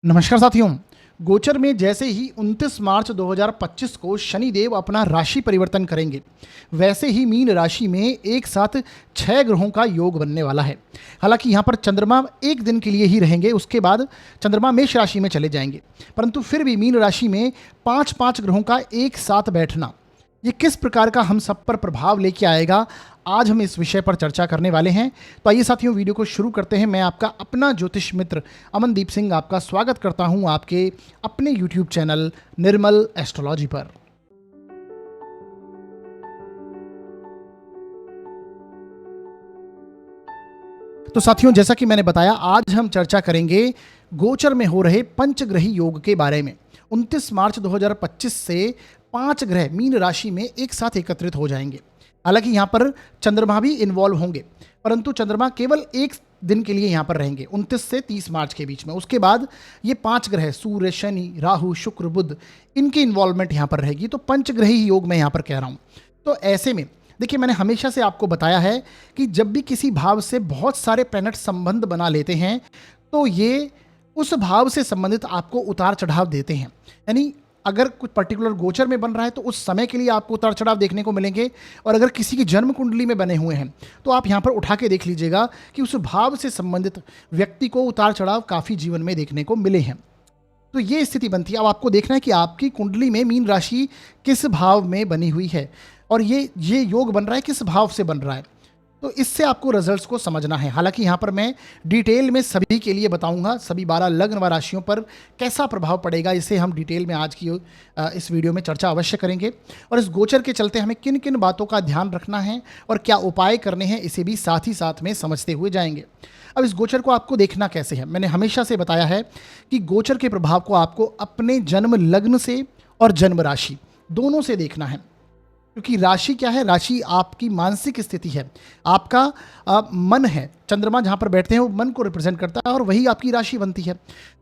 नमस्कार साथियों। गोचर में जैसे ही 29 मार्च 2025 को शनिदेव अपना राशि परिवर्तन करेंगे, वैसे ही मीन राशि में एक साथ 6 ग्रहों का योग बनने वाला है। हालांकि यहाँ पर चंद्रमा एक दिन के लिए ही रहेंगे, उसके बाद चंद्रमा मेष राशि में चले जाएंगे, परंतु फिर भी मीन राशि में 5 ग्रहों का एक साथ बैठना ये किस प्रकार का हम सब पर प्रभाव लेके आएगा, आज हम इस विषय पर चर्चा करने वाले हैं। तो आइए साथियों, वीडियो को शुरू करते हैं। मैं आपका अपना ज्योतिष मित्र अमनदीप सिंह आपका स्वागत करता हूं आपके अपने यूट्यूब चैनल निर्मल एस्ट्रोलॉजी पर। तो साथियों, जैसा कि मैंने बताया, आज हम चर्चा करेंगे गोचर में हो रहे पंचग्रही योग के बारे में। 29 मार्च 2025 से 5 ग्रह मीन राशि में एक साथ एकत्रित हो जाएंगे। हालांकि यहाँ पर चंद्रमा भी इन्वॉल्व होंगे, परंतु चंद्रमा केवल एक दिन के लिए यहाँ पर रहेंगे 29 से 30 मार्च के बीच में। उसके बाद ये 5 ग्रह सूर्य, शनि, राहु, शुक्र, बुध, इनकी इन्वॉल्वमेंट यहाँ पर रहेगी। तो पंचग्रही योग मैं यहाँ पर कह रहा हूँ। तो ऐसे में देखिए, मैंने हमेशा से आपको बताया है कि जब भी किसी भाव से बहुत सारे प्लैनेट संबंध बना लेते हैं तो ये उस भाव से संबंधित आपको उतार चढ़ाव देते हैं। यानी अगर कुछ पर्टिकुलर गोचर में बन रहा है तो उस समय के लिए आपको उतार चढ़ाव देखने को मिलेंगे, और अगर किसी की जन्म कुंडली में बने हुए हैं तो आप यहाँ पर उठा के देख लीजिएगा कि उस भाव से संबंधित व्यक्ति को उतार चढ़ाव काफ़ी जीवन में देखने को मिले हैं। तो ये स्थिति बनती है। अब आपको देखना है कि आपकी कुंडली में मीन राशि किस भाव में बनी हुई है और ये योग बन रहा है किस भाव से बन रहा है। तो इससे आपको रिजल्ट्स को समझना है। हालांकि यहाँ पर मैं डिटेल में सभी के लिए बताऊंगा, सभी 12 लग्न व राशियों पर कैसा प्रभाव पड़ेगा, इसे हम डिटेल में आज की इस वीडियो में चर्चा अवश्य करेंगे। और इस गोचर के चलते हमें किन किन बातों का ध्यान रखना है और क्या उपाय करने हैं, इसे भी साथ ही साथ में समझते हुए जाएंगे। अब इस गोचर को आपको देखना कैसे है, मैंने हमेशा से बताया है कि गोचर के प्रभाव को आपको अपने जन्म लग्न से और जन्म राशि दोनों से देखना है। क्योंकि राशि क्या है? राशि आपकी मानसिक स्थिति है, आपका मन है। चंद्रमा जहाँ पर बैठते हैं वो मन को रिप्रेजेंट करता है और वही आपकी राशि बनती है।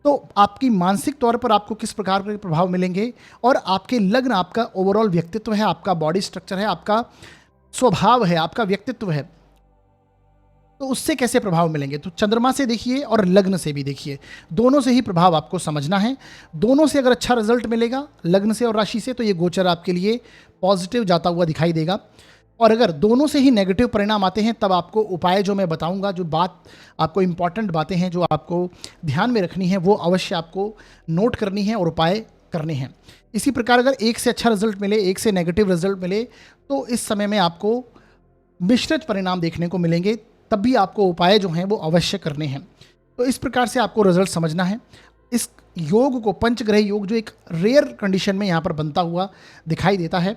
तो आपकी मानसिक तौर पर आपको किस प्रकार के प्रभाव मिलेंगे, और आपके लग्न आपका ओवरऑल व्यक्तित्व है, आपका बॉडी स्ट्रक्चर है, आपका स्वभाव है, आपका व्यक्तित्व है, तो उससे कैसे प्रभाव मिलेंगे। तो चंद्रमा से देखिए और लग्न से भी देखिए, दोनों से ही प्रभाव आपको समझना है। दोनों से अगर अच्छा रिजल्ट मिलेगा, लग्न से और राशि से, तो ये गोचर आपके लिए पॉजिटिव जाता हुआ दिखाई देगा। और अगर दोनों से ही नेगेटिव परिणाम आते हैं, तब आपको उपाय जो मैं बताऊंगा, जो बात आपको इंपॉर्टेंट बातें हैं जो आपको ध्यान में रखनी है, वो अवश्य आपको नोट करनी है और उपाय करने हैं। इसी प्रकार अगर एक से अच्छा रिजल्ट मिले, एक से नेगेटिव रिजल्ट मिले, तो इस समय में आपको मिश्रित परिणाम देखने को मिलेंगे, तब भी आपको उपाय जो हैं वो अवश्य करने हैं। तो इस प्रकार से आपको रिजल्ट समझना है। इस योग को, पंचग्रह योग जो एक रेयर कंडीशन में यहाँ पर बनता हुआ दिखाई देता है,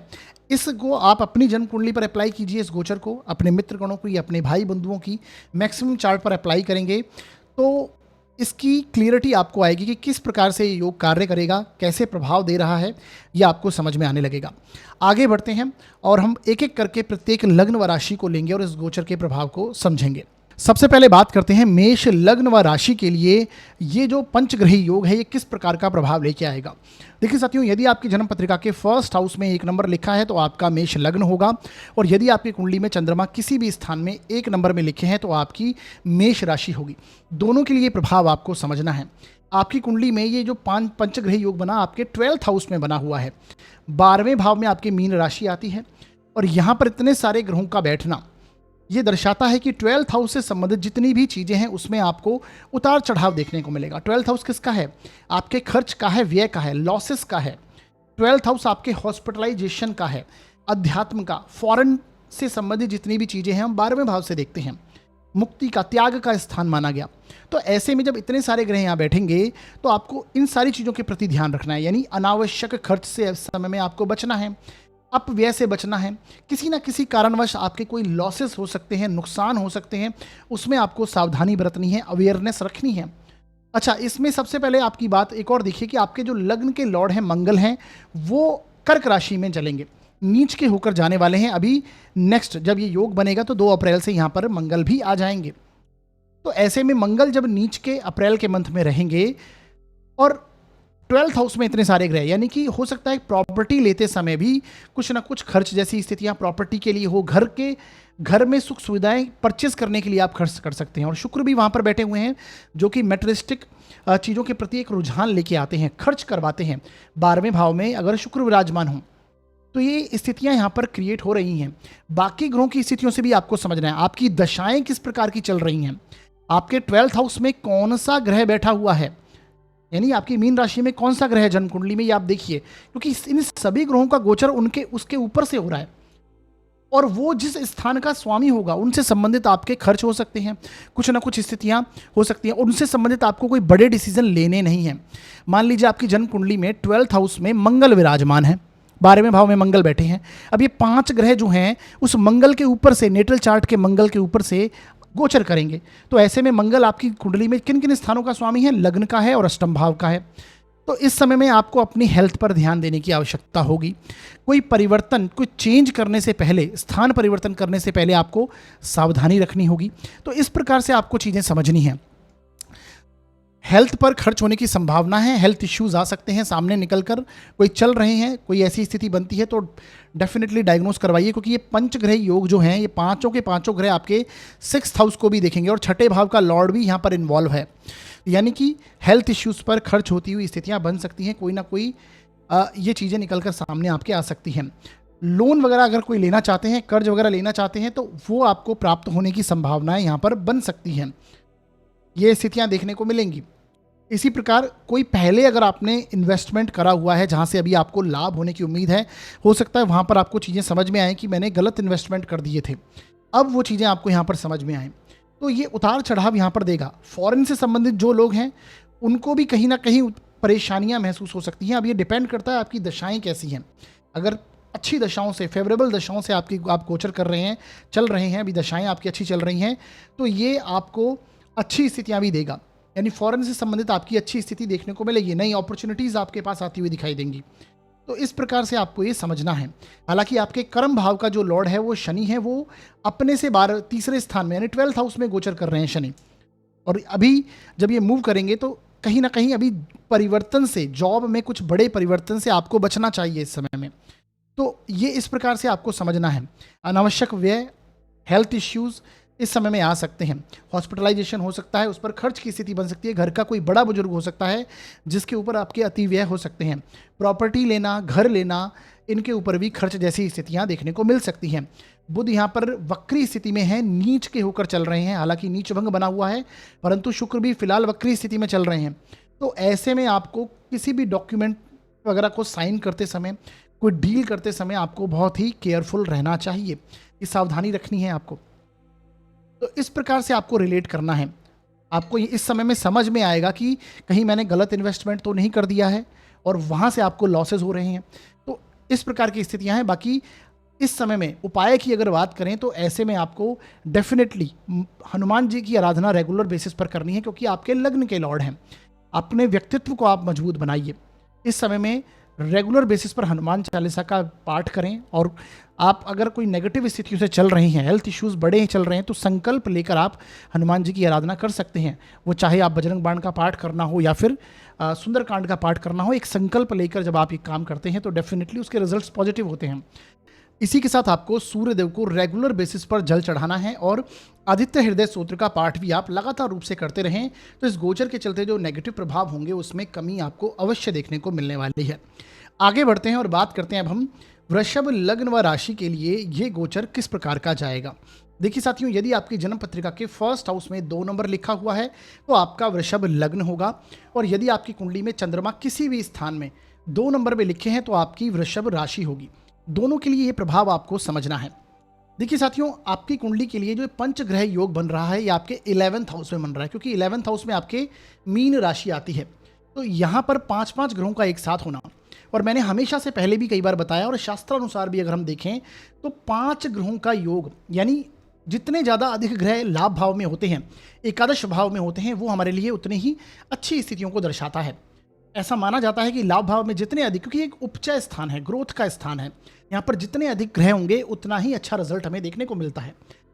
इसको आप अपनी जन्म कुंडली पर अप्लाई कीजिए। इस गोचर को अपने मित्रगणों की, अपने भाई बंधुओं की मैक्सिमम चार्ट पर अप्लाई करेंगे तो इसकी क्लियरिटी आपको आएगी कि किस प्रकार से ये योग कार्य करेगा, कैसे प्रभाव दे रहा है, ये आपको समझ में आने लगेगा। आगे बढ़ते हैं और हम एक एक करके प्रत्येक लग्न व राशि को लेंगे और इस गोचर के प्रभाव को समझेंगे। सबसे पहले बात करते हैं मेष लग्न व राशि के लिए ये जो पंचग्रही योग है ये किस प्रकार का प्रभाव लेके आएगा। देखिए साथियों, यदि आपकी जन्म पत्रिका के फर्स्ट हाउस में 1 नंबर लिखा है तो आपका मेष लग्न होगा, और यदि आपकी कुंडली में चंद्रमा किसी भी स्थान में 1 नंबर में लिखे हैं तो आपकी मेष राशि होगी। दोनों के लिए प्रभाव आपको समझना है। आपकी कुंडली में ये जो पंचग्रही योग बना, आपके 12th हाउस में बना हुआ है, 12वें भाव में आपकी मीन राशि आती है, और यहाँ पर इतने सारे ग्रहों का बैठना ये दर्शाता है कि 12th हाउस से संबंधित जितनी भी चीज़ें हैं उसमें आपको उतार चढ़ाव देखने को मिलेगा। 12th हाउस किसका है? आपके खर्च का है, व्यय का है, लॉसेस का है। 12th हाउस आपके हॉस्पिटलाइजेशन का है, अध्यात्म का, फॉरेन से संबंधित जितनी भी चीज़ें हैं हम 12वें भाव से देखते हैं। मुक्ति का, त्याग का स्थान माना गया। तो ऐसे में जब इतने सारे ग्रह यहाँ बैठेंगे तो आपको इन सारी चीज़ों के प्रति ध्यान रखना है। यानी अनावश्यक खर्च से इस समय में आपको बचना है, अपव्यय से बचना है। किसी ना किसी कारणवश आपके कोई लॉसेस हो सकते हैं, नुकसान हो सकते हैं, उसमें आपको सावधानी बरतनी है, अवेयरनेस रखनी है। अच्छा, इसमें सबसे पहले आपकी बात एक और देखिए कि आपके जो लग्न के लॉर्ड हैं, मंगल हैं, वो कर्क राशि में चलेंगे, नीच के होकर जाने वाले हैं। अभी नेक्स्ट जब ये योग बनेगा तो 2 अप्रैल से यहाँ पर मंगल भी आ जाएंगे। तो ऐसे में मंगल जब नीच के अप्रैल के मंथ में रहेंगे और 12th हाउस में इतने सारे ग्रह, यानी कि हो सकता है प्रॉपर्टी लेते समय भी कुछ ना कुछ खर्च जैसी स्थितियां प्रॉपर्टी के लिए हो, घर में सुख सुविधाएं परचेस करने के लिए आप खर्च कर सकते हैं। और शुक्र भी वहां पर बैठे हुए हैं जो कि मेटेरियलिस्टिक चीज़ों के प्रति एक रुझान लेके आते हैं, खर्च करवाते हैं। 12वें भाव में अगर शुक्र विराजमान हो तो ये स्थितियां यहाँ पर क्रिएट हो रही हैं। बाकी ग्रहों की स्थितियों से भी आपको समझना है, आपकी दशाएं किस प्रकार की चल रही हैं, आपके 12th हाउस में कौन सा ग्रह बैठा हुआ है, यानी आपकी मीन राशि में कौन सा ग्रह है जन्म कुंडली में, ये आप देखिए, क्योंकि इन सभी ग्रहों का गोचर उसके ऊपर से हो रहा है और वो जिस स्थान का स्वामी होगा उनसे संबंधित आपके खर्च हो सकते हैं, कुछ ना कुछ स्थितियां हो सकती हैं, उनसे संबंधित आपको कोई बड़े डिसीजन लेने नहीं हैं। मान लीजिए आपकी जन्म कुंडली में 12th हाउस में मंगल विराजमान है, 12वें भाव में मंगल बैठे हैं। अब ये 5 ग्रह जो हैं उस मंगल के ऊपर से, नेटल चार्ट के मंगल के ऊपर से गोचर करेंगे। तो ऐसे में मंगल आपकी कुंडली में किन किन स्थानों का स्वामी है, लग्न का है और अष्टम भाव का है। तो इस समय में आपको अपनी हेल्थ पर ध्यान देने की आवश्यकता होगी। कोई परिवर्तन, कोई चेंज करने से पहले, स्थान परिवर्तन करने से पहले आपको सावधानी रखनी होगी। तो इस प्रकार से आपको चीज़ें समझनी हैं। हेल्थ पर खर्च होने की संभावना है, हेल्थ इश्यूज आ सकते हैं सामने निकलकर, कोई चल रहे हैं, कोई ऐसी स्थिति बनती है तो डेफिनेटली डायग्नोस करवाइए, क्योंकि ये पंचग्रह योग जो हैं ये पांचों के पांचों ग्रह आपके 6th हाउस को भी देखेंगे और छठे भाव का लॉर्ड भी यहाँ पर इन्वॉल्व है। यानी कि हेल्थ इश्यूज पर खर्च होती हुई स्थितियाँ बन सकती हैं, कोई ना कोई ये चीज़ें निकल कर सामने आपके आ सकती हैं। लोन वगैरह अगर कोई लेना चाहते हैं, कर्ज वगैरह लेना चाहते हैं, तो वो आपको प्राप्त होने की संभावनाएं यहाँ पर बन सकती हैं, ये स्थितियाँ देखने को मिलेंगी। इसी प्रकार कोई पहले अगर आपने इन्वेस्टमेंट करा हुआ है जहाँ से अभी आपको लाभ होने की उम्मीद है, हो सकता है वहाँ पर आपको चीज़ें समझ में आए कि मैंने गलत इन्वेस्टमेंट कर दिए थे, अब वो चीज़ें आपको यहाँ पर समझ में आए, तो ये उतार चढ़ाव यहाँ पर देगा। फॉरेन से संबंधित जो लोग हैं उनको भी कहीं ना कहीं परेशानियाँ महसूस हो सकती हैं। अब ये डिपेंड करता है आपकी दशाएँ कैसी हैं। अगर अच्छी दशाओं से, फेवरेबल दशाओं से आप गोचर कर रहे हैं, चल रहे हैं, अभी दशाएँ आपकी अच्छी चल रही हैं, तो ये आपको अच्छी स्थितियाँ भी देगा, यानी फॉरेन से संबंधित आपकी अच्छी स्थिति देखने को मिलेगी, नई अपॉर्चुनिटीज़ आपके पास आती हुई दिखाई देंगी। तो इस प्रकार से आपको ये समझना है। हालांकि आपके कर्म भाव का जो लॉर्ड है वो शनि है, वो अपने से 3रे स्थान में यानी 12th हाउस में गोचर कर रहे हैं शनि, और अभी जब ये मूव करेंगे तो कहीं ना कहीं अभी परिवर्तन से, जॉब में कुछ बड़े परिवर्तन से आपको बचना चाहिए इस समय में। तो ये इस प्रकार से आपको समझना है। अनावश्यक व्यय, हेल्थ इश्यूज़ इस समय में आ सकते हैं, हॉस्पिटलाइजेशन हो सकता है, उस पर खर्च की स्थिति बन सकती है, घर का कोई बड़ा बुजुर्ग हो सकता है जिसके ऊपर आपके अति व्यय हो सकते हैं, प्रॉपर्टी लेना, घर लेना, इनके ऊपर भी खर्च जैसी स्थितियां देखने को मिल सकती हैं। बुध यहाँ पर वक्री स्थिति में है, नीच के होकर चल रहे हैं, हालांकि नीच भंग बना हुआ है, परंतु शुक्र भी फिलहाल वक्री स्थिति में चल रहे हैं। तो ऐसे में आपको किसी भी डॉक्यूमेंट वगैरह को साइन करते समय, कोई डील करते समय आपको बहुत ही केयरफुल रहना चाहिए, ये सावधानी रखनी है आपको। तो इस प्रकार से आपको रिलेट करना है। आपको इस समय में समझ में आएगा कि कहीं मैंने गलत इन्वेस्टमेंट तो नहीं कर दिया है और वहाँ से आपको लॉसेस हो रहे हैं। तो इस प्रकार की स्थितियाँ हैं। बाकी इस समय में उपाय की अगर बात करें तो ऐसे में आपको डेफिनेटली हनुमान जी की आराधना रेगुलर बेसिस पर करनी है, क्योंकि आपके लग्न के लॉर्ड हैं। अपने व्यक्तित्व को आप मजबूत बनाइए। इस समय में रेगुलर बेसिस पर हनुमान चालीसा का पाठ करें, और आप अगर कोई नेगेटिव स्थितियों से चल रही हैं, हेल्थ इश्यूज़ बड़े चल रहे हैं, तो संकल्प लेकर आप हनुमान जी की आराधना कर सकते हैं। वो चाहे आप बजरंग बाण का पाठ करना हो या फिर सुंदरकांड का पाठ करना हो, एक संकल्प लेकर जब आप ये काम करते हैं तो डेफिनेटली उसके रिजल्ट्स पॉजिटिव होते हैं। इसी के साथ आपको सूर्यदेव को रेगुलर बेसिस पर जल चढ़ाना है, और आदित्य हृदय सूत्र का पाठ भी आप लगातार रूप से करते रहें, तो इस गोचर के चलते जो नेगेटिव प्रभाव होंगे उसमें कमी आपको अवश्य देखने को मिलने वाली है। आगे बढ़ते हैं और बात करते हैं अब हम वृषभ लग्न व राशि के लिए ये गोचर किस प्रकार का जाएगा। देखिए साथियों, यदि आपकी जन्म पत्रिका के 1st हाउस में 2 नंबर लिखा हुआ है तो आपका वृषभ लग्न होगा, और यदि आपकी कुंडली में चंद्रमा किसी भी स्थान में 2 नंबर में लिखे हैं तो आपकी वृषभ राशि होगी। दोनों के लिए ये प्रभाव आपको समझना है। देखिए साथियों, आपकी कुंडली के लिए जो पंचग्रह योग बन रहा है ये आपके 11th हाउस में बन रहा है, क्योंकि 11th हाउस में आपके मीन राशि आती है। तो यहाँ पर 5-5 ग्रहों का एक साथ होना, और मैंने हमेशा से पहले भी कई बार बताया, और शास्त्रानुसार भी अगर हम देखें तो 5 ग्रहों का योग, यानी जितने ज़्यादा अधिक ग्रह लाभ भाव में होते हैं, एकादश भाव में होते हैं, वो हमारे लिए उतनी ही अच्छी स्थितियों को दर्शाता है। ऐसा माना जाता है कि लाभ भाव में जितने अधिक, क्योंकि एक उपचय स्थान है, ग्रोथ का स्थान है, यहाँ पर जितने अधिक ग्रह होंगे उतना ही अच्छा रिजल्ट हमें देखने को मिलता है।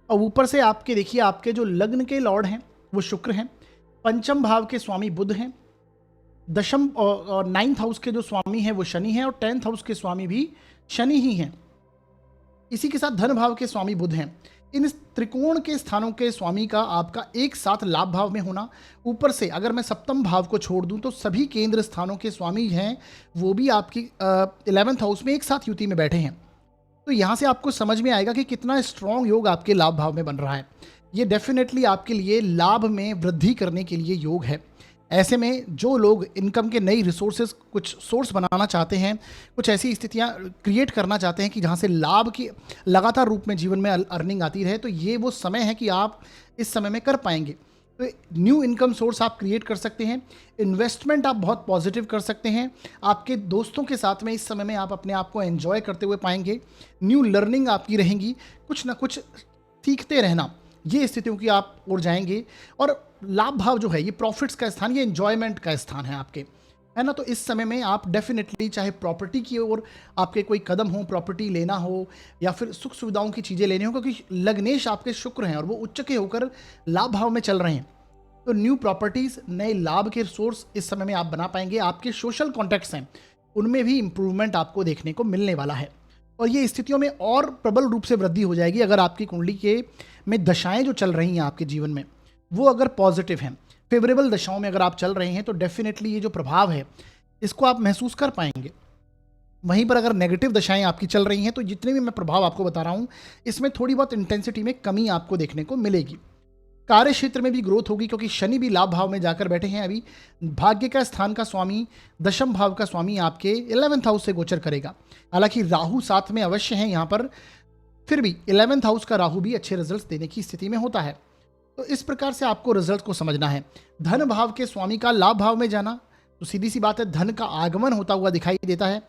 और ऊपर से आपके देखिए, आपके जो लग्न के लॉर्ड हैं वो शुक्र हैं, पंचम भाव के स्वामी बुध हैं, दशम और नाइन्थ हाउस के जो स्वामी हैं वो शनि हैं और 10th हाउस के स्वामी भी शनि ही हैं। इसी के साथ धन भाव के स्वामी बुध हैं। इन त्रिकोण के स्थानों के स्वामी का आपका एक साथ लाभ भाव में होना, ऊपर से अगर मैं सप्तम भाव को छोड़ दूं तो सभी केंद्र स्थानों के स्वामी हैं वो भी आपकी 11th हाउस में एक साथ युति में बैठे हैं। तो यहाँ से आपको समझ में आएगा कि कितना स्ट्रॉन्ग योग आपके लाभ भाव में बन रहा है। ये डेफिनेटली आपके लिए लाभ में वृद्धि करने के लिए योग है। ऐसे में जो लोग इनकम के नई रिसोर्सेज कुछ सोर्स बनाना चाहते हैं, कुछ ऐसी स्थितियां क्रिएट करना चाहते हैं कि जहां से लाभ की लगातार रूप में जीवन में अर्निंग आती रहे, तो ये वो समय है कि आप इस समय में कर पाएंगे। तो न्यू इनकम सोर्स आप क्रिएट कर सकते हैं। इन्वेस्टमेंट आप बहुत पॉजिटिव कर सकते हैं। आपके दोस्तों के साथ में इस समय में आप अपने आप को एंजॉय करते हुए पाएंगे। न्यू लर्निंग आपकी रहेंगी, कुछ ना कुछ सीखते रहना, ये स्थितियों की आप ओर जाएंगे। और लाभ भाव जो है ये प्रॉफिट्स का स्थान, ये एंजॉयमेंट का स्थान है आपके, है ना। तो इस समय में आप डेफिनेटली चाहे प्रॉपर्टी की ओर आपके कोई कदम हो, प्रॉपर्टी लेना हो या फिर सुख सुविधाओं की चीज़ें लेनी हो, क्योंकि लग्नेश आपके शुक्र हैं और वो उच्च के होकर लाभ भाव में चल रहे हैं। तो न्यू प्रॉपर्टीज़, नए लाभ के सोर्स इस समय में आप बना पाएंगे। आपके सोशल कॉन्टैक्ट्स हैं उनमें भी इंप्रूवमेंट आपको देखने को मिलने वाला है और ये स्थितियों में और प्रबल रूप से वृद्धि हो जाएगी अगर आपकी कुंडली के में दशाएं जो चल रही हैं आपके जीवन में वो अगर पॉजिटिव हैं, फेवरेबल दशाओं में अगर आप चल रहे हैं, तो डेफिनेटली ये जो प्रभाव है इसको आप महसूस कर पाएंगे। वहीं पर अगर नेगेटिव दशाएं आपकी चल रही हैं तो जितने भी मैं प्रभाव आपको बता रहा हूं इसमें थोड़ी बहुत इंटेंसिटी में कमी आपको देखने को मिलेगी। कार्य क्षेत्र में भी ग्रोथ होगी क्योंकि शनि भी लाभ भाव में जाकर बैठे हैं। अभी भाग्य का स्थान का स्वामी, दशम भाव का स्वामी आपके 11th हाउस से गोचर करेगा। हालांकि राहु साथ में अवश्य है यहाँ पर, फिर भी 11th हाउस का राहु भी अच्छे रिजल्ट्स देने की स्थिति में होता है। तो इस प्रकार से आपको रिजल्ट को समझना है। धन भाव के स्वामी का लाभ भाव में जाना, तो सीधी सी बात है धन का आगमन होता हुआ दिखाई देता है,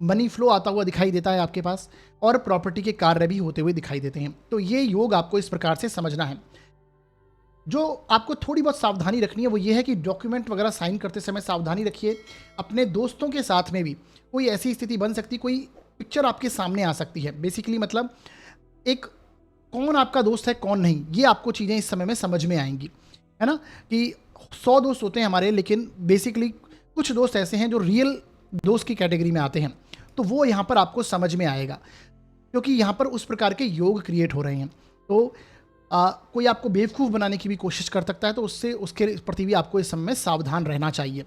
मनी फ्लो आता हुआ दिखाई देता है आपके पास, और प्रॉपर्टी के कार्य भी होते हुए दिखाई देते हैं। तो ये योग आपको इस प्रकार से समझना है। जो आपको थोड़ी बहुत सावधानी रखनी है वो ये है कि डॉक्यूमेंट वगैरह साइन करते समय सावधानी रखिए। अपने दोस्तों के साथ में भी कोई ऐसी स्थिति बन सकती, कोई पिक्चर आपके सामने आ सकती है। बेसिकली मतलब एक कौन आपका दोस्त है कौन नहीं, ये आपको चीज़ें इस समय में समझ में आएंगी, है ना। कि 100 दोस्त होते हैं हमारे, लेकिन बेसिकली कुछ दोस्त ऐसे हैं जो रियल दोस्त की कैटेगरी में आते हैं, तो वो यहाँ पर आपको समझ में आएगा क्योंकि यहाँ पर उस प्रकार के योग क्रिएट हो रहे हैं। तो कोई आपको बेवकूफ़ बनाने की भी कोशिश कर सकता है, तो उससे उसके प्रति भी आपको इस समय में सावधान रहना चाहिए।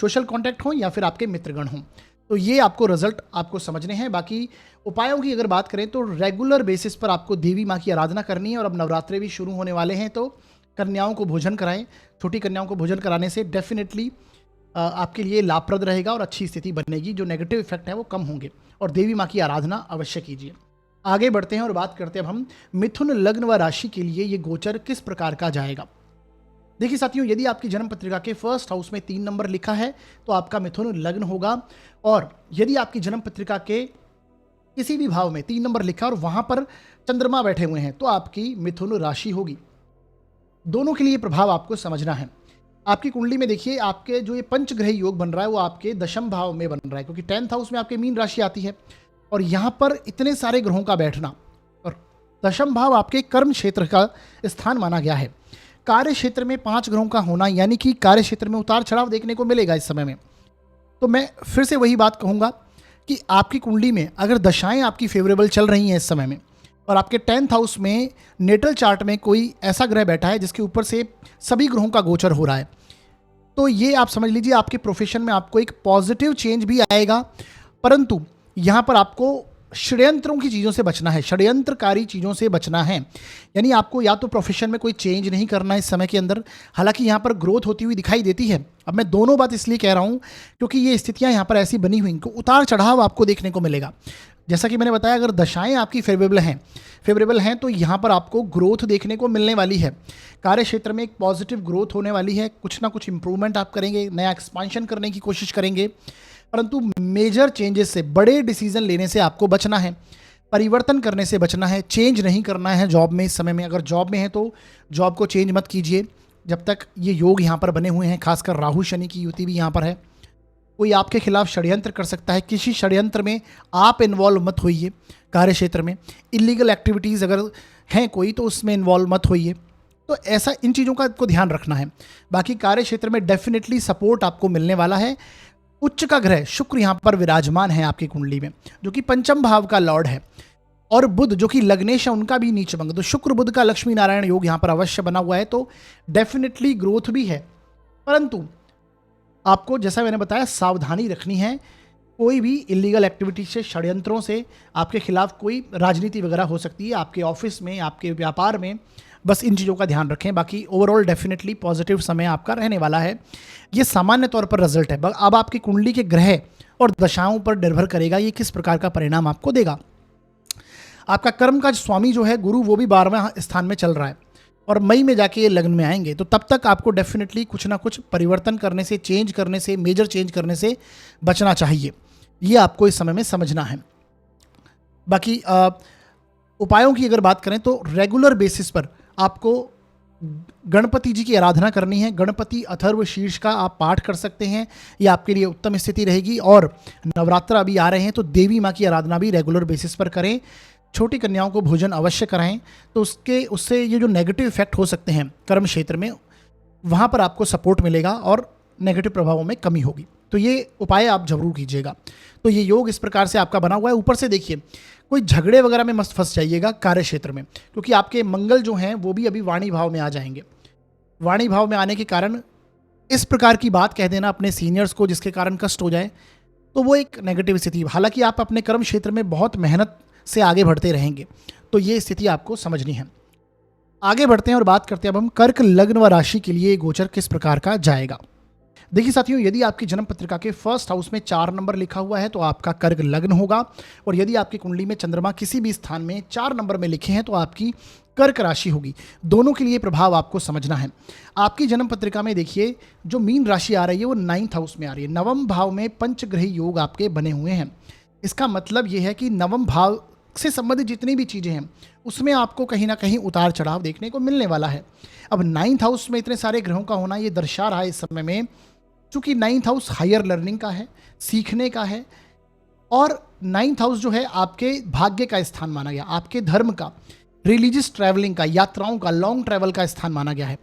सोशल कॉन्टैक्ट हो या फिर आपके मित्रगण हों, तो ये आपको रिजल्ट आपको समझने हैं। बाकी उपायों की अगर बात करें तो रेगुलर बेसिस पर आपको देवी माँ की आराधना करनी है। और अब नवरात्रे भी शुरू होने वाले हैं, तो कन्याओं को भोजन कराएं। छोटी कन्याओं को भोजन कराने से डेफिनेटली आपके लिए लाभप्रद रहेगा और अच्छी स्थिति बनेगी। जो नेगेटिव इफेक्ट है वो कम होंगे, और देवी माँ की आराधना अवश्य कीजिए। आगे बढ़ते हैं और बात करते हैं अब हम मिथुन लग्न व राशि के लिए ये गोचर किस प्रकार का जाएगा। देखिए साथियों, यदि आपकी जन्म पत्रिका के फर्स्ट हाउस में 3 नंबर लिखा है तो आपका मिथुन लग्न होगा, और यदि आपकी जन्म पत्रिका के किसी भी भाव में 3 नंबर लिखा और वहां पर चंद्रमा बैठे हुए हैं तो आपकी मिथुन राशि होगी। दोनों के लिए प्रभाव आपको समझना है। आपकी कुंडली में देखिए, आपके जो ये पंचग्रह योग बन रहा है वो आपके दशम भाव में बन रहा है, क्योंकि 10th हाउस में आपके मीन राशि आती है और यहां पर इतने सारे ग्रहों का बैठना, और दशम भाव आपके कर्म क्षेत्र का स्थान माना गया है। कार्य क्षेत्र में 5 ग्रहों का होना, यानी कि कार्य क्षेत्र में उतार चढ़ाव देखने को मिलेगा इस समय में। तो मैं फिर से वही बात कहूँगा कि आपकी कुंडली में अगर दशाएं आपकी फेवरेबल चल रही हैं इस समय में, और आपके 10th हाउस में नेटल चार्ट में कोई ऐसा ग्रह बैठा है जिसके ऊपर से सभी ग्रहों का गोचर हो रहा है, तो ये आप समझ लीजिए आपके प्रोफेशन में आपको एक पॉजिटिव चेंज भी आएगा। परंतु यहाँ पर आपको षड्यंत्रों की चीज़ों से बचना है, षड्यंत्रकारी चीज़ों से बचना है। यानी आपको या तो प्रोफेशन में कोई चेंज नहीं करना है इस समय के अंदर, हालांकि यहाँ पर ग्रोथ होती हुई दिखाई देती है। अब मैं दोनों बात इसलिए कह रहा हूँ क्योंकि ये स्थितियाँ यहाँ पर ऐसी बनी हुई, इनको उतार चढ़ाव आपको देखने को मिलेगा। जैसा कि मैंने बताया, अगर दशाएं आपकी फेवरेबल हैं तो यहाँ पर आपको ग्रोथ देखने को मिलने वाली है। कार्य क्षेत्र में एक पॉजिटिव ग्रोथ होने वाली है, कुछ ना कुछ इंप्रूवमेंट आप करेंगे, नया एक्सपांशन करने की कोशिश करेंगे। परंतु मेजर चेंजेस से, बड़े डिसीजन लेने से आपको बचना है, परिवर्तन करने से बचना है, चेंज नहीं करना है जॉब में इस समय में। अगर जॉब में है तो जॉब को चेंज मत कीजिए जब तक ये योग यहाँ पर बने हुए हैं। खासकर राहु शनि की युति भी यहाँ पर है। कोई आपके खिलाफ षड्यंत्र कर सकता है, किसी षड्यंत्र में आप इन्वॉल्व मत होइए। कार्य क्षेत्र में इलीगल एक्टिविटीज़ अगर हैं कोई तो उसमें इन्वॉल्व मत होइए। तो ऐसा इन चीज़ों का आपको ध्यान रखना है। बाकी कार्य क्षेत्र में डेफिनेटली सपोर्ट आपको मिलने वाला है। उच्च का ग्रह शुक्र यहाँ पर विराजमान है आपकी कुंडली में, जो कि पंचम भाव का लॉर्ड है, और बुध जो कि लग्नेश है उनका भी नीच भंग। तो शुक्र बुध का लक्ष्मी नारायण योग यहाँ पर अवश्य बना हुआ है, तो डेफिनेटली ग्रोथ भी है। परंतु आपको जैसा मैंने बताया सावधानी रखनी है। कोई भी इलीगल एक्टिविटी से, षड्यंत्रों से आपके खिलाफ कोई राजनीति वगैरह हो सकती है आपके ऑफिस में, आपके व्यापार में। बस इन चीज़ों का ध्यान रखें। बाकी ओवरऑल डेफिनेटली पॉजिटिव समय आपका रहने वाला है। ये सामान्य तौर पर रिजल्ट है। अब आपकी कुंडली के ग्रह और दशाओं पर निर्भर करेगा ये किस प्रकार का परिणाम आपको देगा। आपका कर्म का स्वामी जो है गुरु, वो भी 12वें स्थान में चल रहा है और मई में जाके ये लग्न में आएंगे। तो तब तक आपको डेफिनेटली कुछ ना कुछ परिवर्तन करने से, चेंज करने से, मेजर चेंज करने से बचना चाहिए। ये आपको इस समय में समझना है। बाकी उपायों की अगर बात करें तो रेगुलर बेसिस पर आपको गणपति जी की आराधना करनी है। गणपति अथर्व शीर्ष का आप पाठ कर सकते हैं, ये आपके लिए उत्तम स्थिति रहेगी। और नवरात्र अभी आ रहे हैं तो देवी माँ की आराधना भी रेगुलर बेसिस पर करें। छोटी कन्याओं को भोजन अवश्य कराएं, तो उससे ये जो नेगेटिव इफेक्ट हो सकते हैं कर्म क्षेत्र में, वहाँ पर आपको सपोर्ट मिलेगा और नेगेटिव प्रभावों में कमी होगी। तो ये उपाय आप जरूर कीजिएगा। तो ये योग इस प्रकार से आपका बना हुआ है। ऊपर से देखिए, कोई झगड़े वगैरह में मस्त फंस जाइएगा कार्य क्षेत्र में, क्योंकि आपके मंगल जो हैं वो भी अभी वाणी भाव में आ जाएंगे। वाणी भाव में आने के कारण इस प्रकार की बात कह देना अपने सीनियर्स को जिसके कारण कष्ट हो जाए, तो वो एक नेगेटिव स्थिति। हालांकि आप अपने कर्म क्षेत्र में बहुत मेहनत से आगे बढ़ते रहेंगे, तो ये स्थिति आपको समझनी है। आगे बढ़ते हैं और बात करते हैं अब हम कर्क लग्न व राशि के लिए गोचर किस प्रकार का जाएगा। देखिए साथियों, यदि आपकी जन्म पत्रिका के फर्स्ट हाउस में 4 नंबर लिखा हुआ है तो आपका कर्क लग्न होगा, और यदि आपकी कुंडली में चंद्रमा किसी भी स्थान में 4 नंबर में लिखे हैं तो आपकी कर्क राशि होगी। दोनों के लिए प्रभाव आपको समझना है। आपकी जन्म पत्रिका में देखिए, जो मीन राशि आ रही है वो 9th हाउस में आ रही है। नवम भाव में पंचग्रही योग आपके बने हुए हैं। इसका मतलब ये है कि नवम भाव से संबंधित जितनी भी चीज़ें हैं उसमें आपको कहीं ना कहीं उतार चढ़ाव देखने को मिलने वाला है। अब 9th हाउस में इतने सारे ग्रहों का होना ये दर्शा रहा है इस समय में, चूंकि 9th हाउस हायर लर्निंग का है, सीखने का है, और 9th हाउस जो है आपके भाग्य का स्थान माना गया, आपके धर्म का, रिलीजियस ट्रैवलिंग का, यात्राओं का, लॉन्ग ट्रैवल का स्थान माना गया है।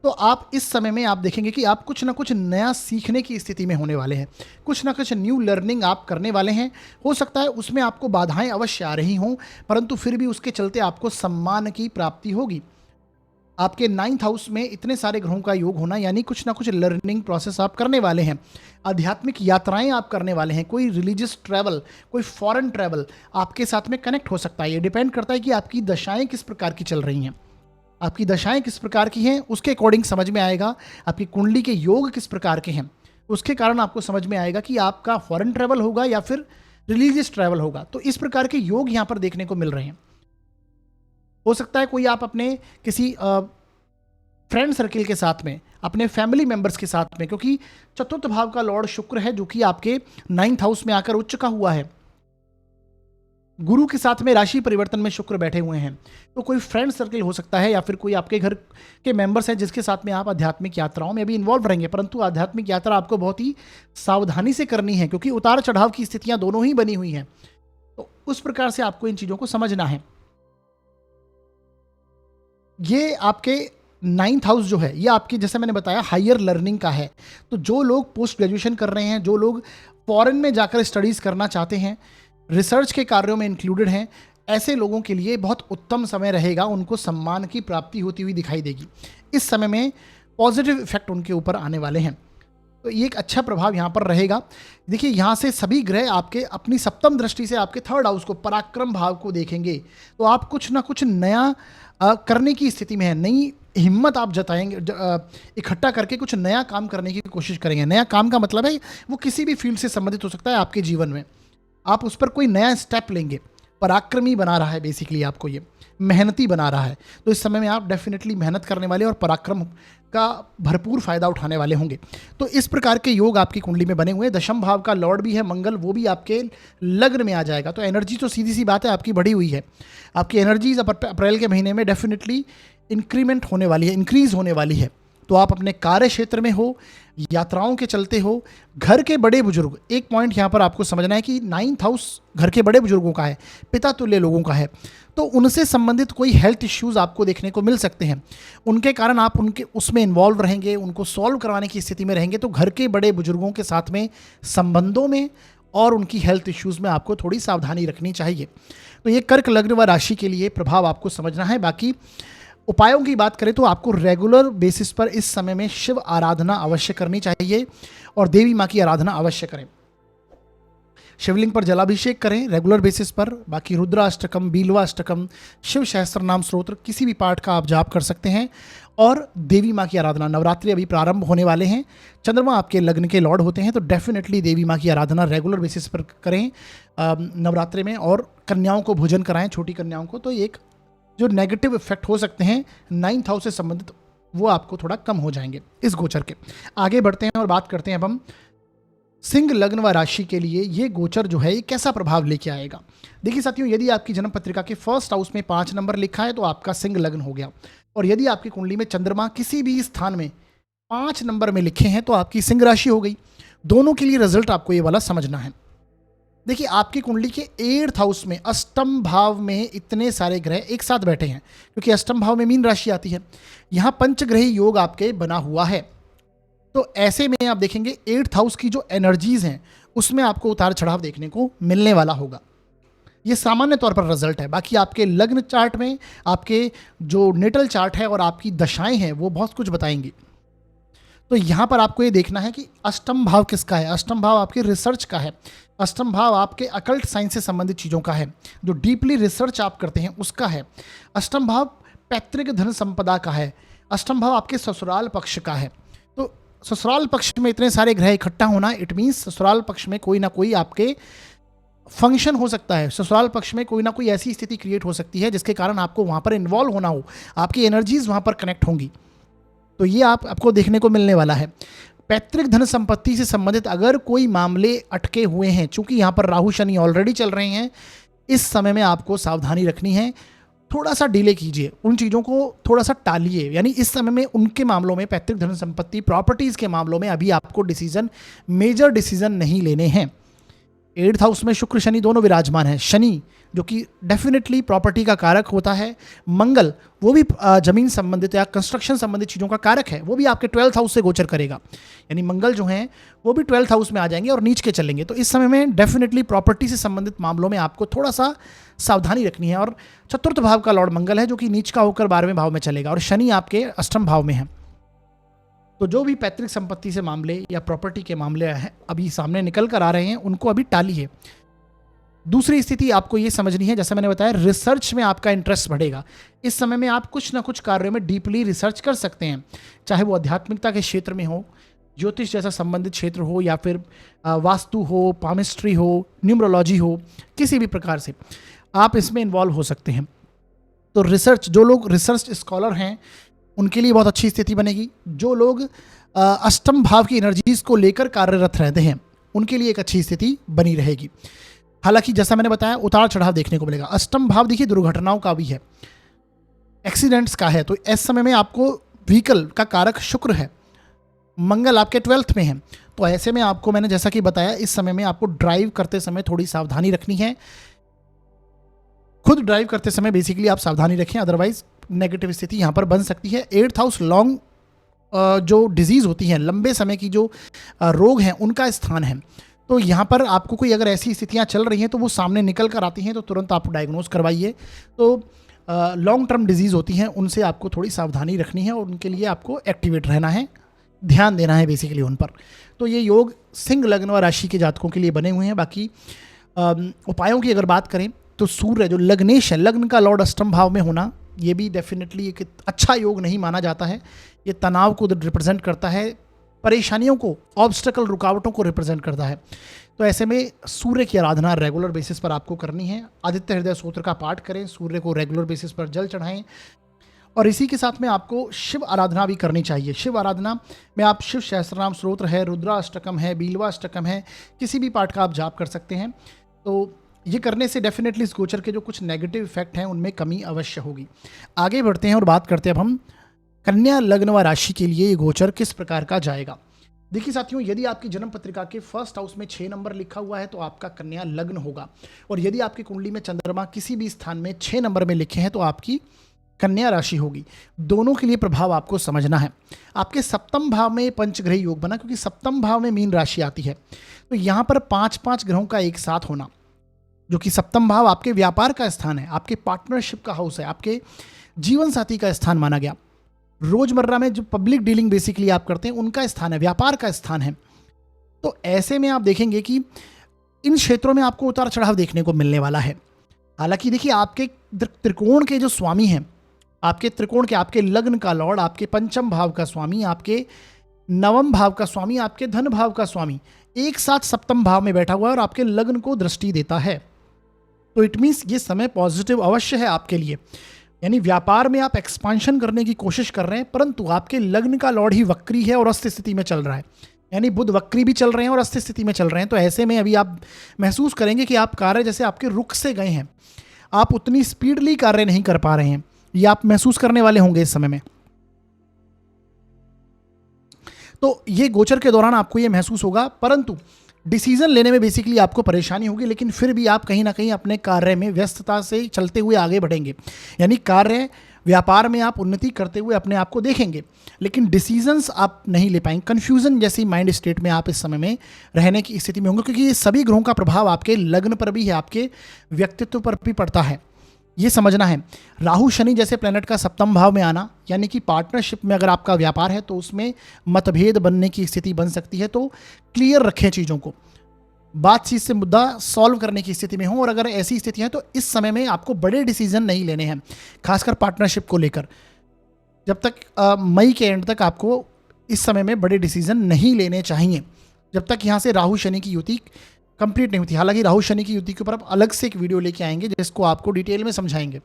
तो आप इस समय में आप देखेंगे कि आप कुछ ना कुछ नया सीखने की स्थिति में होने वाले हैं, कुछ ना कुछ न्यू लर्निंग आप करने वाले हैं। हो सकता है उसमें आपको बाधाएं अवश्य आ रही हों, परंतु फिर भी उसके चलते आपको सम्मान की प्राप्ति होगी। आपके 9th हाउस में इतने सारे ग्रहों का योग होना यानी कुछ ना कुछ लर्निंग प्रोसेस आप करने वाले हैं, आध्यात्मिक यात्राएं आप करने वाले हैं, कोई रिलीजियस ट्रैवल, कोई फॉरेन ट्रैवल आपके साथ में कनेक्ट हो सकता है। ये डिपेंड करता है कि आपकी दशाएं किस प्रकार की चल रही हैं। आपकी दशाएं किस प्रकार की हैं उसके अकॉर्डिंग समझ में आएगा। आपकी कुंडली के योग किस प्रकार के हैं उसके कारण आपको समझ में आएगा कि आपका फॉरेन ट्रैवल होगा या फिर रिलीजियस ट्रैवल होगा। तो इस प्रकार के योग यहाँ पर देखने को मिल रहे हैं। हो सकता है कोई आप अपने किसी फ्रेंड सर्किल के साथ में, अपने फैमिली मेंबर्स के साथ में, क्योंकि चतुर्थ भाव का लॉर्ड शुक्र है जो कि आपके 9th हाउस में आकर उच्च का हुआ है, गुरु के साथ में राशि परिवर्तन में शुक्र बैठे हुए हैं। तो कोई फ्रेंड सर्किल हो सकता है या फिर कोई आपके घर के मेंबर्स हैं जिसके साथ में आप आध्यात्मिक यात्राओं में भी इन्वॉल्व रहेंगे, परंतु आध्यात्मिक यात्रा आपको बहुत ही सावधानी से करनी है क्योंकि उतार चढ़ाव की स्थितियां दोनों ही बनी हुई हैं। तो उस प्रकार से आपको इन चीज़ों को समझना है। ये आपके 9th हाउस जो है ये आपकी, जैसे मैंने बताया, हायर लर्निंग का है। तो जो लोग पोस्ट ग्रेजुएशन कर रहे हैं, जो लोग फॉरेन में जाकर स्टडीज़ करना चाहते हैं, रिसर्च के कार्यों में इंक्लूडेड हैं, ऐसे लोगों के लिए बहुत उत्तम समय रहेगा। उनको सम्मान की प्राप्ति होती हुई दिखाई देगी। इस समय में पॉजिटिव इफेक्ट उनके ऊपर आने वाले हैं, तो ये एक अच्छा प्रभाव यहाँ पर रहेगा। देखिए, यहाँ से सभी ग्रह आपके अपनी सप्तम दृष्टि से आपके 3rd हाउस को, पराक्रम भाव को देखेंगे, तो आप कुछ ना कुछ नया करने की स्थिति में है। नई हिम्मत आप जताएंगे, इकट्ठा करके कुछ नया काम करने की कोशिश करेंगे। नया काम का मतलब है वो किसी भी फील्ड से संबंधित हो सकता है आपके जीवन में। आप उस पर कोई नया स्टेप लेंगे। पराक्रमी बना रहा है बेसिकली आपको, ये मेहनती बना रहा है। तो इस समय में आप डेफिनेटली मेहनत करने वाले और पराक्रम का भरपूर फायदा उठाने वाले होंगे। तो इस प्रकार के योग आपकी कुंडली में बने हुए हैं। दशम भाव का लॉर्ड भी है मंगल, वो भी आपके लग्न में आ जाएगा। तो एनर्जी तो सीधी सी बात है आपकी बढ़ी हुई है। आपकी एनर्जीज अप्रैल के महीने में डेफिनेटली इंक्रीमेंट होने वाली है, इंक्रीज होने वाली है। तो आप अपने कार्य क्षेत्र में हो, यात्राओं के चलते हो, घर के बड़े बुजुर्ग, एक पॉइंट यहाँ पर आपको समझना है कि 9th हाउस घर के बड़े बुजुर्गों का है, पिता तुल्य लोगों का है, तो उनसे संबंधित कोई हेल्थ इश्यूज आपको देखने को मिल सकते हैं। उनके कारण आप उनके उसमें इन्वॉल्व रहेंगे, उनको सॉल्व करवाने की स्थिति में रहेंगे, तो घर के बड़े बुजुर्गों के साथ में संबंधों में और उनकी हेल्थ इश्यूज में आपको थोड़ी सावधानी रखनी चाहिए। तो ये कर्क लग्न व राशि के लिए प्रभाव आपको समझना है। बाकी उपायों की बात करें तो आपको रेगुलर बेसिस पर इस समय में शिव आराधना अवश्य करनी चाहिए और देवी माँ की आराधना अवश्य करें। शिवलिंग पर जलाभिषेक करें रेगुलर बेसिस पर। बाकी रुद्राष्टकम, बीलवाष्टकम, शिव सहस्त्र नाम स्तोत्र किसी भी पाठ का आप जाप कर सकते हैं। और देवी माँ की आराधना, नवरात्रि अभी प्रारंभ होने वाले हैं, चंद्रमा आपके लग्न के लॉर्ड होते हैं, तो डेफिनेटली देवी माँ की आराधना रेगुलर बेसिस पर करें नवरात्रि में। और कन्याओं को भोजन कराएं, छोटी कन्याओं को, तो एक जो नेगेटिव इफेक्ट हो सकते हैं 9th हाउस से संबंधित, वो आपको थोड़ा कम हो जाएंगे इस गोचर के। आगे बढ़ते हैं और बात करते हैं अब हम सिंह लग्न व राशि के लिए ये गोचर जो है ये कैसा प्रभाव लेके आएगा। देखिए साथियों, यदि आपकी जन्म पत्रिका के फर्स्ट हाउस में 5 नंबर लिखा है तो आपका सिंह लग्न हो गया, और यदि आपकी कुंडली में चंद्रमा किसी भी स्थान में 5 नंबर में लिखे हैं तो आपकी सिंह राशि हो गई। दोनों के लिए रिजल्ट आपको ये वाला समझना है। देखिए, आपकी कुंडली के 8th हाउस में अष्टम भाव में इतने सारे ग्रह एक साथ बैठे हैं, क्योंकि अष्टम भाव में मीन राशि आती है, यहां पंचग्रही योग आपके बना हुआ है। तो ऐसे में आप देखेंगे 8th हाउस की जो एनर्जीज हैं उसमें आपको उतार चढ़ाव देखने को मिलने वाला होगा। ये सामान्य तौर पर रिजल्ट है। बाकी आपके लग्न चार्ट में आपके जो नेटल चार्ट है और आपकी दशाएं हैं वो बहुत कुछ बताएंगी। तो यहाँ पर आपको ये देखना है कि अष्टम भाव किसका है। अष्टम भाव आपके रिसर्च का है, अष्टम भाव आपके अकल्ट साइंस से संबंधित चीज़ों का है, जो डीपली रिसर्च आप करते हैं उसका है। अष्टम भाव पैतृक धन संपदा का है। अष्टम भाव आपके ससुराल पक्ष का है। तो ससुराल पक्ष में इतने सारे ग्रह इकट्ठा होना, इट मीन्स ससुराल पक्ष में कोई ना कोई आपके फंक्शन हो सकता है, ससुराल पक्ष में कोई ना कोई ऐसी स्थिति क्रिएट हो सकती है जिसके कारण आपको वहाँ पर इन्वॉल्व होना हो, आपकी एनर्जीज वहाँ पर कनेक्ट होंगी। तो ये आपको देखने को मिलने वाला है। पैतृक धन संपत्ति से संबंधित अगर कोई मामले अटके हुए हैं, चूंकि यहाँ पर राहु शनि ऑलरेडी चल रहे हैं, इस समय में आपको सावधानी रखनी है, थोड़ा सा डिले कीजिए, उन चीज़ों को थोड़ा सा टालिए। यानी इस समय में उनके मामलों में, पैतृक धन संपत्ति प्रॉपर्टीज़ के मामलों में अभी आपको डिसीजन, मेजर डिसीजन नहीं लेने हैं। 8th हाउस में शुक्र शनि दोनों विराजमान है। शनि जो कि डेफिनेटली प्रॉपर्टी का कारक होता है, मंगल वो भी जमीन संबंधित या कंस्ट्रक्शन संबंधित चीज़ों का कारक है, वो भी आपके 12th हाउस से गोचर करेगा। यानी मंगल जो हैं वो भी 12th हाउस में आ जाएंगे और नीच के चलेंगे। तो इस समय में डेफिनेटली प्रॉपर्टी से संबंधित मामलों में आपको थोड़ा सा सावधानी रखनी है। और चतुर्थ भाव का लॉर्ड मंगल है जो कि नीच का होकर 12वें भाव में चलेगा, और शनि आपके अष्टम भाव में है। तो जो भी पैतृक संपत्ति से मामले या प्रॉपर्टी के मामले हैं अभी सामने निकल कर आ रहे हैं, उनको अभी टालिए। दूसरी स्थिति आपको ये समझनी है, जैसे मैंने बताया, रिसर्च में आपका इंटरेस्ट बढ़ेगा। इस समय में आप कुछ ना कुछ कार्यों में डीपली रिसर्च कर सकते हैं, चाहे वो आध्यात्मिकता के क्षेत्र में हो, ज्योतिष जैसा संबंधित क्षेत्र हो, या फिर वास्तु हो, पामिस्ट्री हो, न्यूमरोलॉजी हो, किसी भी प्रकार से आप इसमें इन्वॉल्व हो सकते हैं। तो रिसर्च, जो लोग रिसर्च स्कॉलर हैं उनके लिए बहुत अच्छी स्थिति बनेगी। जो लोग अष्टम भाव की एनर्जीज को लेकर कार्यरत रहते हैं उनके लिए एक अच्छी स्थिति बनी रहेगी। हालांकि जैसा मैंने बताया, उतार चढ़ाव देखने को मिलेगा। अष्टम भाव देखिए दुर्घटनाओं का भी है, एक्सीडेंट्स का है। तो इस समय में आपको व्हीकल का कारक शुक्र है, मंगल आपके 12th में है। तो ऐसे में आपको, मैंने जैसा कि बताया, इस समय में आपको ड्राइव करते समय थोड़ी सावधानी रखनी है। खुद ड्राइव करते समय बेसिकली आप सावधानी रखें, अदरवाइज नेगेटिव स्थिति यहाँ पर बन सकती है। 8th हाउस लॉन्ग जो डिजीज़ होती हैं, लंबे समय की जो रोग हैं, उनका स्थान है। तो यहाँ पर आपको कोई अगर ऐसी स्थितियाँ चल रही हैं तो वो सामने निकल कर आती हैं तो तुरंत आप डायग्नोज करवाइए। तो लॉन्ग टर्म डिजीज़ होती हैं, उनसे आपको थोड़ी सावधानी रखनी है और उनके लिए आपको एक्टिवेट रहना है, ध्यान देना है बेसिकली उन पर। तो ये योग सिंह लग्न व राशि के जातकों के लिए बने हुए हैं। बाकी उपायों की अगर बात करें तो सूर्य जो लग्नेश है, लग्न का लॉर्ड अष्टम भाव में होना, ये भी डेफिनेटली एक अच्छा योग नहीं माना जाता है। ये तनाव को रिप्रेजेंट करता है, परेशानियों को, ऑब्स्टेकल, रुकावटों को रिप्रेजेंट करता है। तो ऐसे में सूर्य की आराधना रेगुलर बेसिस पर आपको करनी है। आदित्य हृदय स्तोत्र का पाठ करें, सूर्य को रेगुलर बेसिस पर जल चढ़ाएं, और इसी के साथ में आपको शिव आराधना भी करनी चाहिए। शिव आराधना में आप शिव सहस्त्रनाम स्तोत्र है, रुद्राष्टकम है, बीलवाष्टकम है, किसी भी पाठ का आप जाप कर सकते हैं। तो ये करने से डेफिनेटली इस गोचर के जो कुछ नेगेटिव इफेक्ट हैं उनमें कमी अवश्य होगी। आगे बढ़ते हैं और बात करते हैं अब हम कन्या लग्न व राशि के लिए ये गोचर किस प्रकार का जाएगा। देखिए साथियों, यदि आपकी जन्म पत्रिका के फर्स्ट हाउस में 6 नंबर लिखा हुआ है तो आपका कन्या लग्न होगा। और यदि आपकी कुंडली में चंद्रमा किसी भी स्थान में 6 नंबर में लिखे हैं तो आपकी कन्या राशि होगी। दोनों के लिए प्रभाव आपको समझना है। आपके सप्तम भाव में पंचग्रही योग बना, क्योंकि सप्तम भाव में मीन राशि आती है, तो यहाँ पर 5-5 ग्रहों का एक साथ होना, जो कि सप्तम भाव आपके व्यापार का स्थान है, आपके पार्टनरशिप का हाउस है, आपके जीवन साथी का स्थान माना गया। रोजमर्रा में जो पब्लिक डीलिंग बेसिकली आप करते हैं उनका स्थान है, व्यापार का स्थान है। तो ऐसे में आप देखेंगे कि इन क्षेत्रों में आपको उतार चढ़ाव देखने को मिलने वाला है। हालांकि देखिए, आपके त्रिकोण के जो स्वामी हैं, आपके त्रिकोण के, आपके लग्न का लॉर्ड, आपके पंचम भाव का स्वामी, आपके नवम भाव का स्वामी, आपके धन भाव का स्वामी एक साथ सप्तम भाव में बैठा हुआ है और आपके लग्न को दृष्टि देता है। तो इट मीन्स ये समय पॉजिटिव अवश्य है आपके लिए। यानी व्यापार में आप एक्सपांशन करने की कोशिश कर रहे हैं, परंतु आपके लग्न का लॉर्ड ही वक्री है और अस्त स्थिति में चल रहा है। यानी बुध वक्री भी चल रहे हैं और अस्त स्थिति में चल रहे हैं। तो ऐसे में अभी आप महसूस करेंगे कि आप कार्य जैसे आपके रुख से गए हैं, आप उतनी स्पीडली कार्य नहीं कर पा रहे हैं, ये आप महसूस करने वाले होंगे इस समय में। तो ये गोचर के दौरान आपको ये महसूस होगा, परंतु डिसीजन लेने में बेसिकली आपको परेशानी होगी, लेकिन फिर भी आप कहीं ना कहीं अपने कार्य में व्यस्तता से चलते हुए आगे बढ़ेंगे। यानी कार्य व्यापार में आप उन्नति करते हुए अपने आप को देखेंगे, लेकिन डिसीजंस आप नहीं ले पाएंगे। कन्फ्यूजन जैसी माइंड स्टेट में आप इस समय में रहने की स्थिति में होंगे, क्योंकि ये सभी ग्रहों का प्रभाव आपके लग्न पर भी है, आपके व्यक्तित्व पर भी पड़ता है। ये समझना है। राहु शनि जैसे प्लेनेट का सप्तम भाव में आना, यानी कि पार्टनरशिप में अगर आपका व्यापार है तो उसमें मतभेद बनने की स्थिति बन सकती है। तो क्लियर रखें चीज़ों को, बातचीत से मुद्दा सॉल्व करने की स्थिति में हो। और अगर ऐसी स्थिति है तो इस समय में आपको बड़े डिसीजन नहीं लेने हैं, खासकर पार्टनरशिप को लेकर। जब तक मई के एंड तक आपको इस समय में बड़े डिसीजन नहीं लेने चाहिए, जब तक यहाँ से राहु शनि की युति कंप्लीट नहीं होती। हालांकि राहु शनि की युति के ऊपर आप अलग से एक वीडियो लेके आएंगे जिसको आपको डिटेल में समझाएंगे।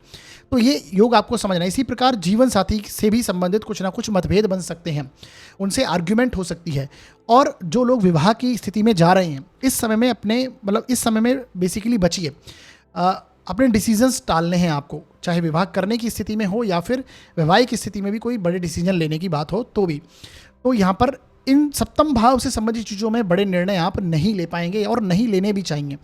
तो ये योग आपको समझना है। इसी प्रकार जीवन साथी से भी संबंधित कुछ ना कुछ मतभेद बन सकते हैं, उनसे आर्ग्यूमेंट हो सकती है। और जो लोग विवाह की स्थिति में जा रहे हैं इस समय में, इस समय में बेसिकली बचिए। अपने डिसीजंस टालने हैं आपको, चाहे विवाह करने की स्थिति में हो या फिर वैवाहिक स्थिति में भी कोई बड़े डिसीजन लेने की बात हो तो भी। तो यहाँ पर इन सप्तम भाव से संबंधित चीज़ों में बड़े निर्णय आप नहीं ले पाएंगे और नहीं लेने भी चाहिए।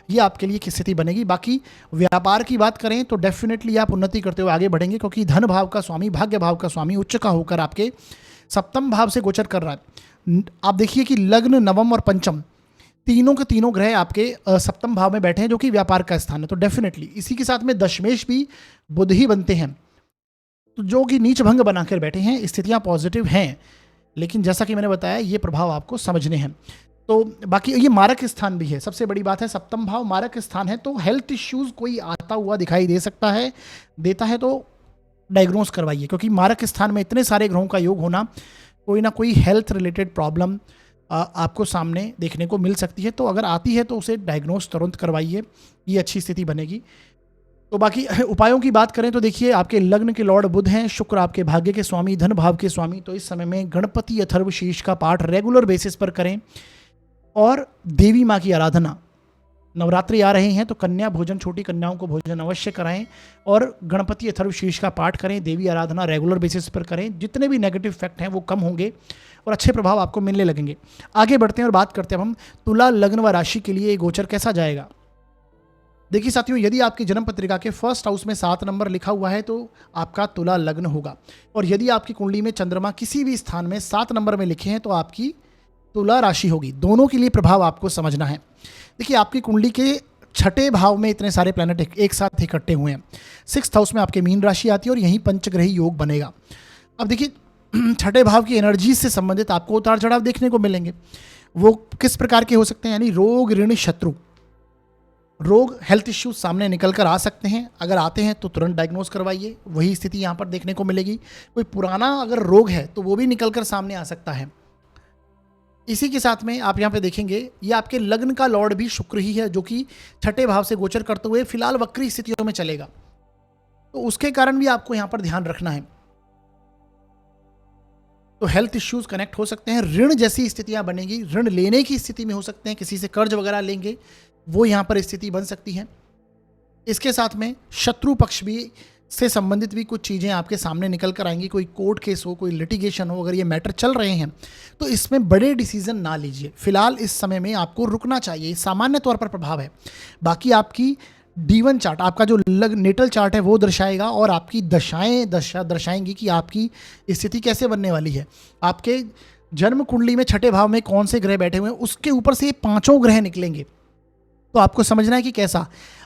ये आपके लिए किस स्थिति बनेगी। बाकी व्यापार की बात करें तो डेफिनेटली आप उन्नति करते हुए आगे बढ़ेंगे, क्योंकि धन भाव का स्वामी, भाग्य भाव का स्वामी उच्च का होकर आपके सप्तम भाव से गोचर कर रहा है। आप देखिए कि लग्न, नवम और पंचम तीनों के तीनों ग्रह आपके सप्तम भाव में बैठे हैं, जो कि व्यापार का स्थान है। तो डेफिनेटली इसी के साथ में दशमेश भी बुध ही बनते हैं, तो जो कि नीच भंग बनाकर बैठे हैं। स्थितियां पॉजिटिव हैं, लेकिन जैसा कि मैंने बताया ये प्रभाव आपको समझने हैं। तो बाकी ये मारक स्थान भी है, सबसे बड़ी बात है सप्तम भाव मारक स्थान है। तो हेल्थ इश्यूज कोई आता हुआ दिखाई दे सकता है, देता है तो डायग्नोस करवाइए, क्योंकि मारक स्थान में इतने सारे ग्रहों का योग होना, कोई ना कोई हेल्थ रिलेटेड प्रॉब्लम आपको सामने देखने को मिल सकती है। तो अगर आती है तो उसे डायग्नोस तुरंत करवाइए, ये अच्छी स्थिति बनेगी। तो बाकी उपायों की बात करें तो देखिए, आपके लग्न के लॉर्ड बुध हैं, शुक्र आपके भाग्य के स्वामी, धन भाव के स्वामी। तो इस समय में गणपति अथर्वशीर्ष का पाठ रेगुलर बेसिस पर करें और देवी माँ की आराधना। नवरात्रि आ रहे हैं तो कन्या भोजन, छोटी कन्याओं को भोजन अवश्य कराएं और गणपति अथर्वशीर्ष का पाठ करें, देवी आराधना रेगुलर बेसिस पर करें। जितने भी नेगेटिव फैक्ट हैं वो कम होंगे और अच्छे प्रभाव आपको मिलने लगेंगे। आगे बढ़ते हैं और बात करते हैं हम तुला लग्न व राशि के लिए गोचर कैसा जाएगा। देखिए साथियों, यदि आपकी जन्म पत्रिका के फर्स्ट हाउस में 7 नंबर लिखा हुआ है तो आपका तुला लग्न होगा। और यदि आपकी कुंडली में चंद्रमा किसी भी स्थान में 7 नंबर में लिखे हैं तो आपकी तुला राशि होगी। दोनों के लिए प्रभाव आपको समझना है। देखिए, आपकी कुंडली के छठे भाव में इतने सारे प्लैनेट एक साथ इकट्ठे हुए हैं। 6th हाउस में आपके मीन राशि आती है और यहीं पंचग्रही योग बनेगा। अब देखिए, छठे भाव की एनर्जी से संबंधित आपको उतार चढ़ाव देखने को मिलेंगे। वो किस प्रकार के हो सकते हैं, यानी रोग, ऋण, शत्रु, रोग, हेल्थ इश्यूज सामने निकल कर आ सकते हैं। अगर आते हैं तो तुरंत डायग्नोस करवाइए, वही स्थिति यहाँ पर देखने को मिलेगी। कोई पुराना अगर रोग है तो वो भी निकल कर सामने आ सकता है। इसी के साथ में आप यहाँ पे देखेंगे, ये आपके लग्न का लॉर्ड भी शुक्र ही है, जो कि छठे भाव से गोचर करते हुए फिलहाल वक्री स्थितियों में चलेगा। तो उसके कारण भी आपको यहाँ पर ध्यान रखना है। तो हेल्थ इश्यूज कनेक्ट हो सकते हैं, ऋण जैसी स्थितियां बनेगी, ऋण लेने की स्थिति में हो सकते हैं, किसी से कर्ज वगैरह लेंगे, वो यहाँ पर स्थिति बन सकती है। इसके साथ में शत्रु पक्ष भी से संबंधित भी कुछ चीज़ें आपके सामने निकल कर आएंगी। कोई कोर्ट केस हो, कोई लिटिगेशन हो, अगर ये मैटर चल रहे हैं तो इसमें बड़े डिसीजन ना लीजिए। फिलहाल इस समय में आपको रुकना चाहिए, सामान्य तौर पर प्रभाव है। बाकी आपकी D1 चार्ट, आपका जो नेटल चार्ट है वो दर्शाएगा, और आपकी दशाएं दर्शाएंगी कि आपकी स्थिति कैसे बनने वाली है। आपके जन्म कुंडली में छठे भाव में कौन से ग्रह बैठे हुए हैं, उसके ऊपर से ये पांचों ग्रह निकलेंगे। तो आपको समझना है कि कैसा,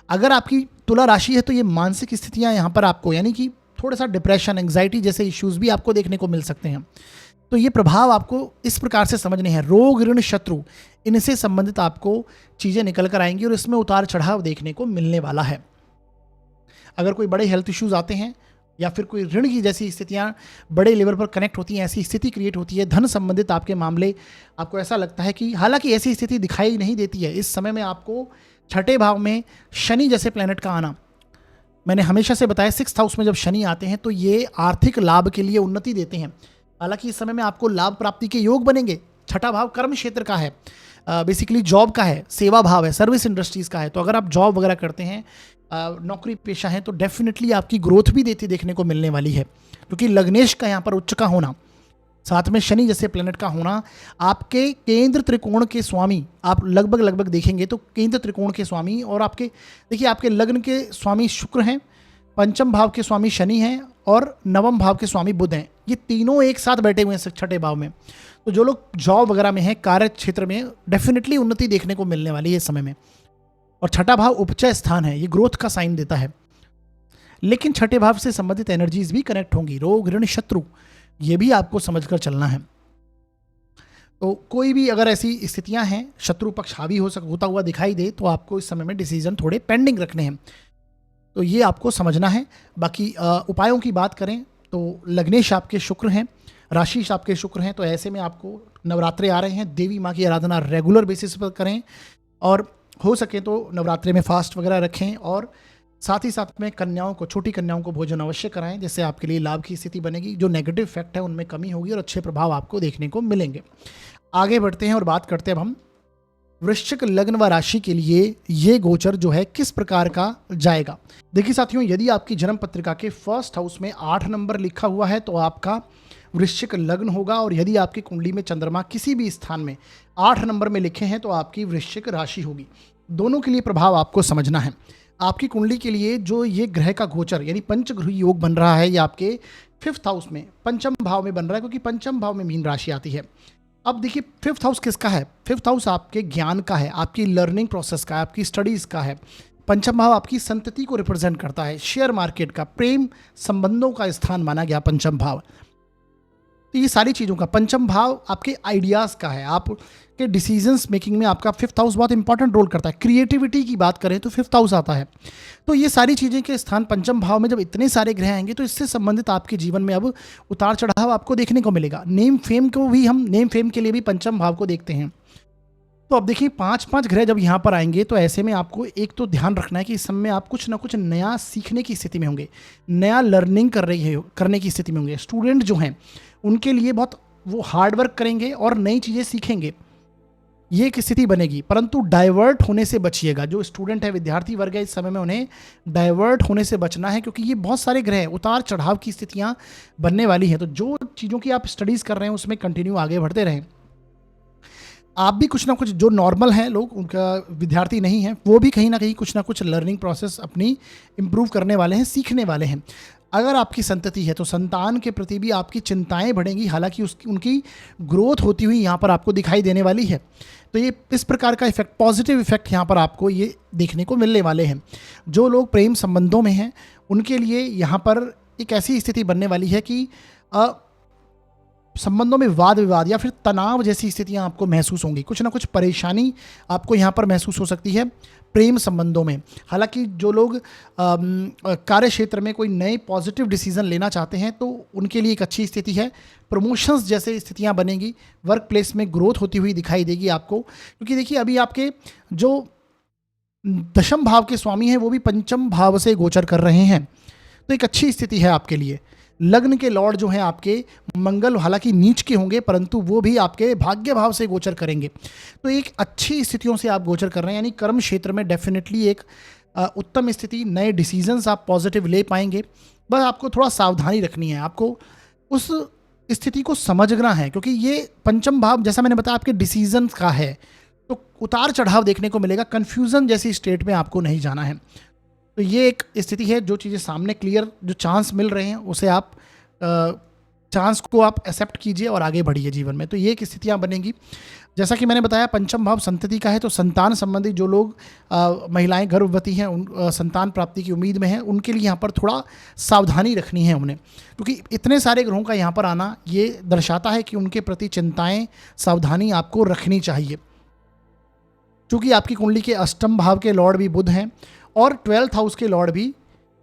अगर आपकी तुला राशि है तो ये मानसिक स्थितियां यहाँ पर आपको, यानी कि थोड़ा सा डिप्रेशन, एंग्जाइटी जैसे इश्यूज भी आपको देखने को मिल सकते हैं। तो ये प्रभाव आपको इस प्रकार से समझने हैं। रोग, ऋण, शत्रु, इनसे संबंधित आपको चीज़ें निकल कर आएंगी और इसमें उतार चढ़ाव देखने को मिलने वाला है। अगर कोई बड़े हेल्थ इश्यूज आते हैं या फिर कोई ऋण की जैसी स्थितियां बड़े लेवल पर कनेक्ट होती हैं, ऐसी स्थिति क्रिएट होती है, धन संबंधित आपके मामले, आपको ऐसा लगता है कि, हालांकि ऐसी स्थिति दिखाई नहीं देती है इस समय में आपको, छठे भाव में शनि जैसे प्लेनेट का आना, मैंने हमेशा से बताया 6th हाउस में जब शनि आते हैं तो ये आर्थिक लाभ के लिए उन्नति देते हैं। हालांकि इस समय में आपको लाभ प्राप्ति के योग बनेंगे। छठा भाव कर्म क्षेत्र का है, बेसिकली जॉब का है, सेवा भाव है, सर्विस इंडस्ट्रीज़ का है। तो अगर आप जॉब वगैरह करते हैं, नौकरी पेशा है, तो डेफिनेटली आपकी ग्रोथ भी देखने को मिलने वाली है, क्योंकि लग्नेश का यहाँ पर उच्च का होना, साथ में शनि जैसे प्लेनेट का होना, आपके केंद्र त्रिकोण के स्वामी, आप लगभग देखेंगे तो केंद्र त्रिकोण के स्वामी, और आपके देखिए आपके लग्न के स्वामी शुक्र हैं, पंचम भाव के स्वामी शनि हैं, और नवम भाव के स्वामी बुध हैं। ये तीनों एक साथ बैठे हुए हैं छठे भाव में। तो जो लोग जॉब वगैरह में हैं, कार्य क्षेत्र में, डेफिनेटली उन्नति देखने को मिलने वाली है इस समय में। और छठा भाव उपचय स्थान है, ये ग्रोथ का साइन देता है। लेकिन छठे भाव से संबंधित एनर्जीज भी कनेक्ट होंगी, रोग, ऋण, शत्रु, ये भी आपको समझकर चलना है। तो कोई भी अगर ऐसी स्थितियां हैं, शत्रु पक्ष हावी होता हुआ दिखाई दे, तो आपको इस समय में डिसीजन थोड़े पेंडिंग रखने हैं, तो ये आपको समझना है। बाकी उपायों की बात करें तो लग्नेश आपके शुक्र हैं, राशि आपके शुक्र हैं, तो ऐसे में आपको नवरात्रे आ रहे हैं, देवी माँ की आराधना रेगुलर बेसिस पर करें, और हो सके तो नवरात्रे में फास्ट वगैरह रखें, और साथ ही साथ में कन्याओं को, छोटी कन्याओं को भोजन अवश्य कराएं, जिससे आपके लिए लाभ की स्थिति बनेगी। जो नेगेटिव इफेक्ट है उनमें कमी होगी और अच्छे प्रभाव आपको देखने को मिलेंगे। आगे बढ़ते हैं और बात करते हैं अब हम वृश्चिक लग्न व राशि के लिए ये गोचर जो है किस प्रकार का जाएगा। देखिए साथियों, यदि आपकी जन्म पत्रिका के 1st हाउस में 8 नंबर लिखा हुआ है तो आपका वृश्चिक लग्न होगा, और यदि आपकी कुंडली में चंद्रमा किसी भी स्थान में 8 नंबर में लिखे हैं तो आपकी वृश्चिक राशि होगी। दोनों के लिए प्रभाव आपको समझना है। आपकी कुंडली के लिए जो ये ग्रह का गोचर यानी पंचग्रह योग बन रहा है, ये आपके 5th हाउस में, पंचम भाव में बन रहा है, क्योंकि पंचम भाव में मीन राशि आती है। अब देखिए 5th हाउस किसका है? 5th हाउस आपके ज्ञान का है, आपकी लर्निंग प्रोसेस का है, आपकी स्टडीज़ का है। पंचम भाव आपकी संतति को रिप्रेजेंट करता है, शेयर मार्केट का, प्रेम संबंधों का स्थान माना गया पंचम भाव। तो ये सारी चीज़ों का, पंचम भाव आपके आइडियाज़ का है, आपके डिसीजंस मेकिंग में आपका 5th हाउस बहुत इंपॉर्टेंट रोल करता है। क्रिएटिविटी की बात करें तो 5th हाउस आता है। तो ये सारी चीज़ें के स्थान पंचम भाव में जब इतने सारे ग्रह आएंगे तो इससे संबंधित आपके जीवन में अब उतार चढ़ाव आपको देखने को मिलेगा। नेम फेम को भी हम, नेम फेम के लिए भी पंचम भाव को देखते हैं। तो अब देखिए 5-5 ग्रह जब यहाँ पर आएंगे तो ऐसे में आपको एक तो ध्यान रखना है कि इस समय आप कुछ ना कुछ नया सीखने की स्थिति में होंगे, नया लर्निंग करने की स्थिति में होंगे। स्टूडेंट जो हैं उनके लिए बहुत वो हार्ड वर्क करेंगे और नई चीज़ें सीखेंगे, ये एक स्थिति बनेगी। परंतु डाइवर्ट होने से बचिएगा। जो स्टूडेंट है, विद्यार्थी वर्ग है, इस समय में उन्हें डाइवर्ट होने से बचना है, क्योंकि ये बहुत सारे ग्रह उतार चढ़ाव की स्थितियाँ बनने वाली हैं। तो जो चीज़ों की आप स्टडीज़ कर रहे हैं उसमें कंटिन्यू आगे बढ़ते रहें। आप भी कुछ ना कुछ, जो नॉर्मल हैं लोग, उनका विद्यार्थी नहीं है, वो भी कहीं ना कहीं कुछ ना कुछ लर्निंग प्रोसेस अपनी इम्प्रूव करने वाले हैं, सीखने वाले हैं। अगर आपकी संतति है तो संतान के प्रति भी आपकी चिंताएं बढ़ेंगी, हालांकि उनकी ग्रोथ होती हुई यहाँ पर आपको दिखाई देने वाली है। तो ये इस प्रकार का इफेक्ट, पॉजिटिव इफेक्ट यहाँ पर आपको ये देखने को मिलने वाले हैं। जो लोग प्रेम संबंधों में हैं उनके लिए यहाँ पर एक ऐसी स्थिति बनने वाली है कि संबंधों में वाद विवाद या फिर तनाव जैसी स्थितियां आपको महसूस होंगी। कुछ ना कुछ परेशानी आपको यहाँ पर महसूस हो सकती है प्रेम संबंधों में। हालांकि जो लोग कार्य क्षेत्र में कोई नए पॉजिटिव डिसीजन लेना चाहते हैं तो उनके लिए एक अच्छी स्थिति है। प्रमोशंस जैसे स्थितियां बनेंगी, वर्क प्लेस में ग्रोथ होती हुई दिखाई देगी आपको, क्योंकि देखिए अभी आपके जो दशम भाव के स्वामी हैं वो भी पंचम भाव से गोचर कर रहे हैं, तो एक अच्छी स्थिति है आपके लिए। लग्न के लॉर्ड जो हैं आपके मंगल, हालांकि नीच के होंगे परंतु वो भी आपके भाग्य भाव से गोचर करेंगे, तो एक अच्छी स्थितियों से आप गोचर कर रहे हैं। यानी कर्म क्षेत्र में डेफिनेटली एक उत्तम स्थिति, नए डिसीजंस आप पॉजिटिव ले पाएंगे। बस आपको थोड़ा सावधानी रखनी है, आपको उस स्थिति को समझना है, क्योंकि ये पंचम भाव जैसा मैंने बताया आपके डिसीजन का है, तो उतार चढ़ाव देखने को मिलेगा, कन्फ्यूज़न जैसी स्टेट में आपको नहीं जाना है। तो ये एक स्थिति है, जो चीज़ें सामने क्लियर जो चांस मिल रहे हैं उसे आप चांस को आप एक्सेप्ट कीजिए और आगे बढ़िए जीवन में। तो ये एक स्थितियाँ बनेंगी। जैसा कि मैंने बताया पंचम भाव संतति का है, तो संतान संबंधी जो लोग महिलाएं गर्भवती हैं, उन संतान प्राप्ति की उम्मीद में हैं, उनके लिए यहाँ पर थोड़ा सावधानी रखनी है उन्हें, क्योंकि इतने सारे ग्रहों का यहाँ पर आना ये दर्शाता है कि उनके प्रति चिंताएं, सावधानी आपको रखनी चाहिए। चूँकि आपकी कुंडली के अष्टम भाव के लॉर्ड भी बुध हैं और 12th हाउस के लॉर्ड भी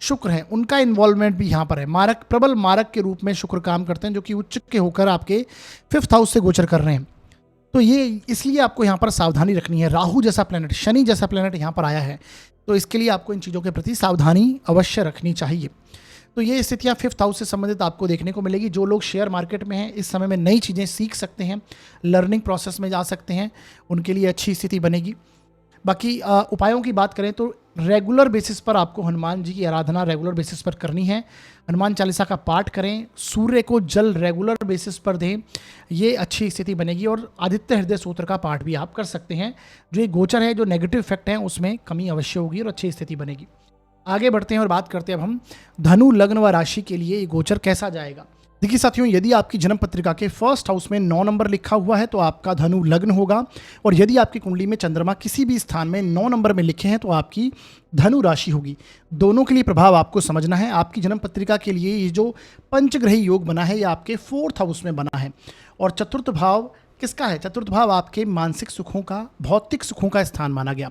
शुक्र हैं, उनका इन्वॉल्वमेंट भी यहाँ पर है। मारक, प्रबल मारक के रूप में शुक्र काम करते हैं, जो कि उच्च के होकर आपके 5th हाउस से गोचर कर रहे हैं। तो ये इसलिए आपको यहाँ पर सावधानी रखनी है। राहु जैसा प्लेनेट, शनि जैसा प्लेनेट यहाँ पर आया है, तो इसके लिए आपको इन चीज़ों के प्रति सावधानी अवश्य रखनी चाहिए। तो ये स्थितियाँ 5th हाउस से संबंधित आपको देखने को मिलेगी। जो लोग शेयर मार्केट में हैं, इस समय में नई चीज़ें सीख सकते हैं, लर्निंग प्रोसेस में जा सकते हैं, उनके लिए अच्छी स्थिति बनेगी। बाकी उपायों की बात करें तो रेगुलर बेसिस पर आपको हनुमान जी की आराधना रेगुलर बेसिस पर करनी है। हनुमान चालीसा का पाठ करें, सूर्य को जल रेगुलर बेसिस पर दें, ये अच्छी स्थिति बनेगी। और आदित्य हृदय सूत्र का पाठ भी आप कर सकते हैं। जो ये गोचर है, जो नेगेटिव इफेक्ट हैं, उसमें कमी अवश्य होगी और अच्छी स्थिति बनेगी। आगे बढ़ते हैं और बात करते हैं अब हम धनु लग्न व राशि के लिए ये गोचर कैसा जाएगा। देखिए साथियों, यदि आपकी जन्म पत्रिका के फर्स्ट हाउस में 9 नंबर लिखा हुआ है तो आपका धनु लग्न होगा, और यदि आपकी कुंडली में चंद्रमा किसी भी स्थान में 9 नंबर में लिखे हैं तो आपकी धनु राशि होगी। दोनों के लिए प्रभाव आपको समझना है। आपकी जन्म पत्रिका के लिए ये जो पंचग्रही योग बना है, ये आपके 4th हाउस में बना है। और चतुर्थ भाव किसका है? चतुर्थ भाव आपके मानसिक सुखों का, भौतिक सुखों का स्थान माना गया,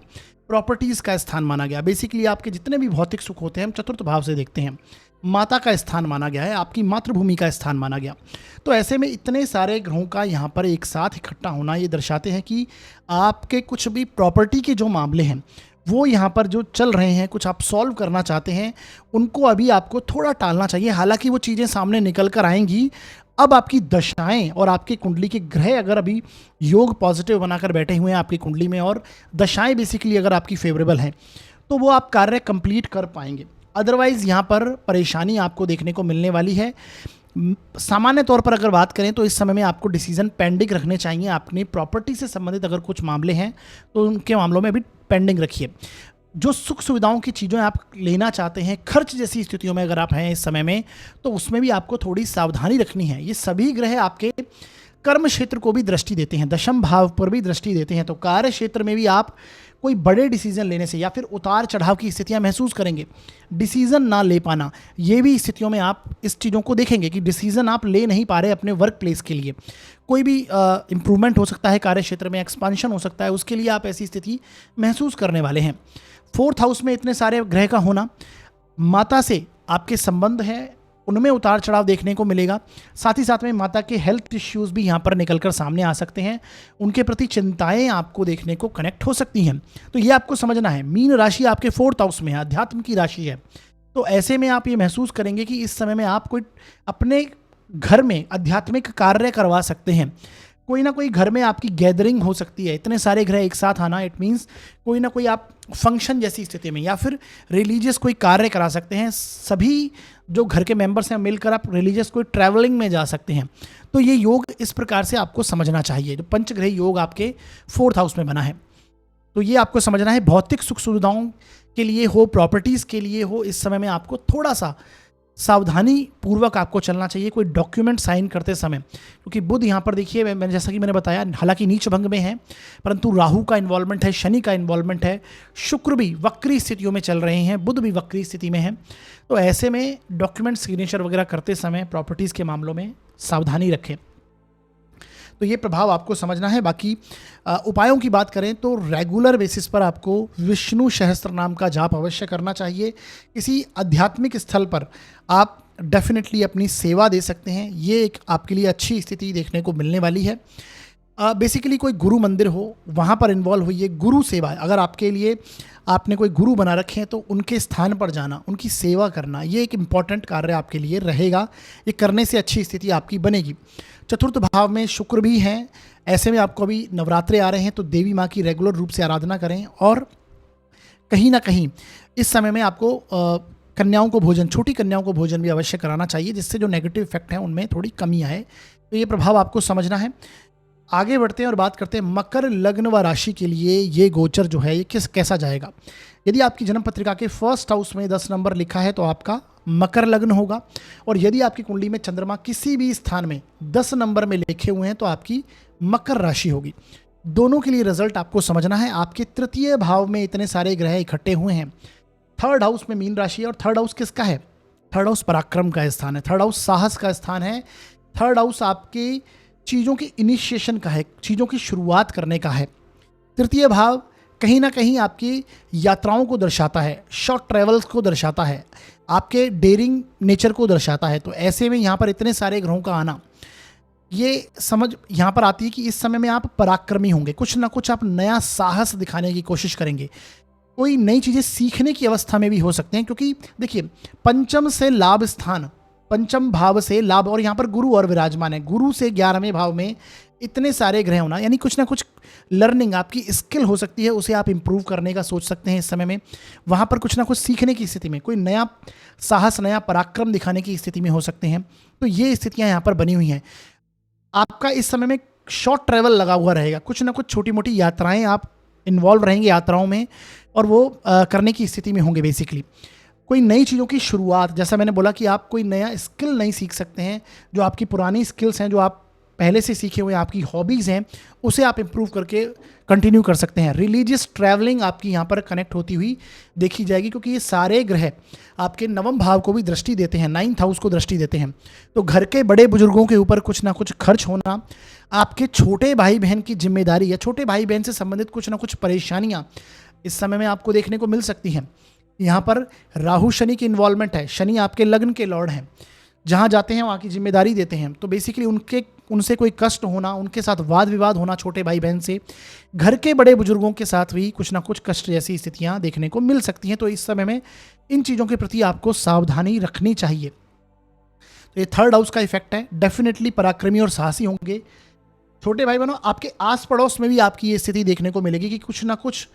प्रॉपर्टीज़ का स्थान माना गया। बेसिकली आपके जितने भी भौतिक सुख होते हैं हम चतुर्थ भाव से देखते हैं। माता का स्थान माना गया है, आपकी मातृभूमि का स्थान माना गया। तो ऐसे में इतने सारे ग्रहों का यहाँ पर एक साथ इकट्ठा होना ये दर्शाते हैं कि आपके कुछ भी प्रॉपर्टी के जो मामले हैं वो यहाँ पर जो चल रहे हैं, कुछ आप सॉल्व करना चाहते हैं, उनको अभी आपको थोड़ा टालना चाहिए। हालांकि वो चीज़ें सामने निकल कर आएंगी। अब आपकी दशाएं और आपकी कुंडली के ग्रह अगर अभी योग पॉजिटिव बनाकर बैठे हुए हैं आपकी कुंडली में, और दशाएं बेसिकली अगर आपकी फेवरेबल हैं, तो वो आप कार्य कंप्लीट कर पाएंगे। अदरवाइज़ यहाँ पर परेशानी आपको देखने को मिलने वाली है। सामान्य तौर पर अगर बात करें तो इस समय में आपको डिसीजन पेंडिंग रखने चाहिए। अपनी प्रॉपर्टी से संबंधित अगर कुछ मामले हैं तो उनके मामलों में भी पेंडिंग रखिए। जो सुख सुविधाओं की चीज़ें आप लेना चाहते हैं, खर्च जैसी स्थितियों में अगर आप हैं इस समय में, तो उसमें भी आपको थोड़ी सावधानी रखनी है। ये सभी ग्रह आपके कर्म क्षेत्र को भी दृष्टि देते हैं, दशम भाव पर भी दृष्टि देते हैं। तो कार्य क्षेत्र में भी आप कोई बड़े डिसीजन लेने से या फिर उतार चढ़ाव की स्थितियां महसूस करेंगे। डिसीजन ना ले पाना, ये भी स्थितियों में आप इस चीज़ों को देखेंगे कि डिसीजन आप ले नहीं पा रहे अपने वर्क प्लेस के लिए। कोई भी इम्प्रूवमेंट हो सकता है कार्य क्षेत्र में, एक्सपांशन हो सकता है, उसके लिए आप ऐसी स्थिति महसूस करने वाले हैं। 4th हाउस में इतने सारे ग्रह का होना, माता से आपके संबंध हैं उनमें उतार चढ़ाव देखने को मिलेगा। साथ ही साथ में माता के हेल्थ इश्यूज़ भी यहाँ पर निकलकर सामने आ सकते हैं। उनके प्रति चिंताएं आपको देखने को कनेक्ट हो सकती हैं। तो ये आपको समझना है। मीन राशि आपके 4th हाउस में है, अध्यात्म की राशि है। तो ऐसे में आप ये महसूस करेंगे कि इस समय में आप कोई अपने घर में आध्यात्मिक कार्य करवा सकते हैं। कोई ना कोई घर में आपकी गैदरिंग हो सकती है। इतने सारे ग्रह एक साथ आना, इट मीन्स कोई ना कोई आप फंक्शन जैसी स्थिति में या फिर रिलीजियस कोई कार्य करा सकते हैं। सभी जो घर के मेंबर्स हैं मिलकर आप रिलीजियस कोई ट्रैवलिंग में जा सकते हैं। तो ये योग इस प्रकार से आपको समझना चाहिए। जो पंचग्रह योग आपके 4th हाउस में बना है, तो ये आपको समझना है। भौतिक सुख सुविधाओं के लिए हो, प्रॉपर्टीज़ के लिए हो, इस समय में आपको थोड़ा सा सावधानी पूर्वक आपको चलना चाहिए कोई डॉक्यूमेंट साइन करते समय, क्योंकि बुध यहाँ पर देखिए, मैंने जैसा कि मैंने बताया, हालांकि नीच भंग में है, परंतु राहु का इन्वॉल्वमेंट है, शनि का इन्वॉल्वमेंट है, शुक्र भी वक्री स्थितियों में चल रहे हैं, बुध भी वक्री स्थिति में है। तो ऐसे में डॉक्यूमेंट सिग्नेचर वगैरह करते समय प्रॉपर्टीज़ के मामलों में सावधानी रखें। तो ये प्रभाव आपको समझना है। बाकी उपायों की बात करें तो रेगुलर बेसिस पर आपको विष्णु सहस्त्र नाम का जाप अवश्य करना चाहिए। किसी आध्यात्मिक स्थल पर आप डेफिनेटली अपनी सेवा दे सकते हैं। ये एक आपके लिए अच्छी स्थिति देखने को मिलने वाली है। बेसिकली कोई गुरु मंदिर हो, वहाँ पर इन्वॉल्व हुई है गुरु सेवा। अगर आपके लिए आपने कोई गुरु बना रखे हैं तो उनके स्थान पर जाना, उनकी सेवा करना, ये एक इम्पॉर्टेंट कार्य आपके लिए रहेगा। ये करने से अच्छी स्थिति आपकी बनेगी। चतुर्थ भाव में शुक्र भी हैं। ऐसे में आपको अभी नवरात्रे आ रहे हैं तो देवी माँ की रेगुलर रूप से आराधना करें। और कहीं ना कहीं इस समय में आपको कन्याओं को भोजन, छोटी कन्याओं को भोजन भी अवश्य कराना चाहिए, जिससे जो नेगेटिव इफेक्ट है उनमें थोड़ी कमी आए। तो ये प्रभाव आपको समझना है। आगे बढ़ते हैं और बात करते हैं मकर लग्न व राशि के लिए ये गोचर जो है ये कैसा जाएगा। यदि आपकी जन्म पत्रिका के फर्स्ट हाउस में 10 नंबर लिखा है तो आपका मकर लग्न होगा, और यदि आपकी कुंडली में चंद्रमा किसी भी स्थान में 10 नंबर में लिखे हुए हैं तो आपकी मकर राशि होगी। दोनों के लिए रिजल्ट आपको समझना है। आपके तृतीय भाव में इतने सारे ग्रह इकट्ठे हुए हैं, थर्ड हाउस में मीन राशि है, और थर्ड हाउस किसका है? थर्ड हाउस पराक्रम का स्थान है, थर्ड हाउस साहस का स्थान है, थर्ड हाउस आपकी चीज़ों की इनिशिएशन का है, चीज़ों की शुरुआत करने का है। तृतीय भाव कहीं ना कहीं आपकी यात्राओं को दर्शाता है, शॉर्ट ट्रेवल्स को दर्शाता है, आपके डेयरिंग नेचर को दर्शाता है। तो ऐसे में यहाँ पर इतने सारे ग्रहों का आना, ये समझ यहाँ पर आती है कि इस समय में आप पराक्रमी होंगे, कुछ ना कुछ आप नया साहस दिखाने की कोशिश करेंगे, कोई नई चीज़ें सीखने की अवस्था में भी हो सकते हैं। क्योंकि देखिए, पंचम से लाभ स्थान, पंचम भाव से लाभ, और यहाँ पर गुरु और विराजमान है। गुरु से 11वें भाव में इतने सारे ग्रह होना, यानी कुछ ना कुछ लर्निंग, आपकी स्किल हो सकती है, उसे आप इंप्रूव करने का सोच सकते हैं इस समय में। वहाँ पर कुछ ना कुछ सीखने की स्थिति में, कोई नया साहस, नया पराक्रम दिखाने की स्थिति में हो सकते हैं। तो ये स्थितियाँ यहाँ पर बनी हुई हैं। आपका इस समय में शॉर्ट ट्रैवल लगा हुआ रहेगा, कुछ ना कुछ छोटी मोटी यात्राएं आप इन्वॉल्व रहेंगे यात्राओं में, और वो करने की स्थिति में होंगे। बेसिकली कोई नई चीज़ों की शुरुआत, जैसा मैंने बोला कि आप कोई नया स्किल नहीं सीख सकते हैं, जो आपकी पुरानी स्किल्स हैं, जो आप पहले से सीखे हुए आपकी हॉबीज़ हैं, उसे आप इम्प्रूव करके कंटिन्यू कर सकते हैं। रिलीजियस ट्रैवलिंग आपकी यहाँ पर कनेक्ट होती हुई देखी जाएगी, क्योंकि ये सारे ग्रह आपके नवम भाव को भी दृष्टि देते हैं, 9th हाउस को दृष्टि देते हैं। तो घर के बड़े बुजुर्गों के ऊपर कुछ ना कुछ खर्च होना, आपके छोटे भाई बहन की जिम्मेदारी या छोटे भाई बहन से संबंधित कुछ ना कुछ परेशानियाँ इस समय में आपको देखने को मिल सकती हैं। यहाँ पर राहु शनि की इन्वॉल्वमेंट है, शनि आपके लग्न के लॉर्ड हैं, जहाँ जाते हैं वहाँ की जिम्मेदारी देते हैं। तो बेसिकली उनसे कोई कष्ट होना, उनके साथ वाद विवाद होना, छोटे भाई बहन से, घर के बड़े बुजुर्गों के साथ भी कुछ ना कुछ कष्ट जैसी स्थितियाँ देखने को मिल सकती हैं। तो इस समय में इन चीज़ों के प्रति आपको सावधानी रखनी चाहिए। तो ये थर्ड हाउस का इफेक्ट है, डेफिनेटली पराक्रमी और साहसी होंगे। छोटे भाई बहनों, आपके आस पड़ोस में भी आपकी ये स्थिति देखने को मिलेगी कि कुछ ना कुछ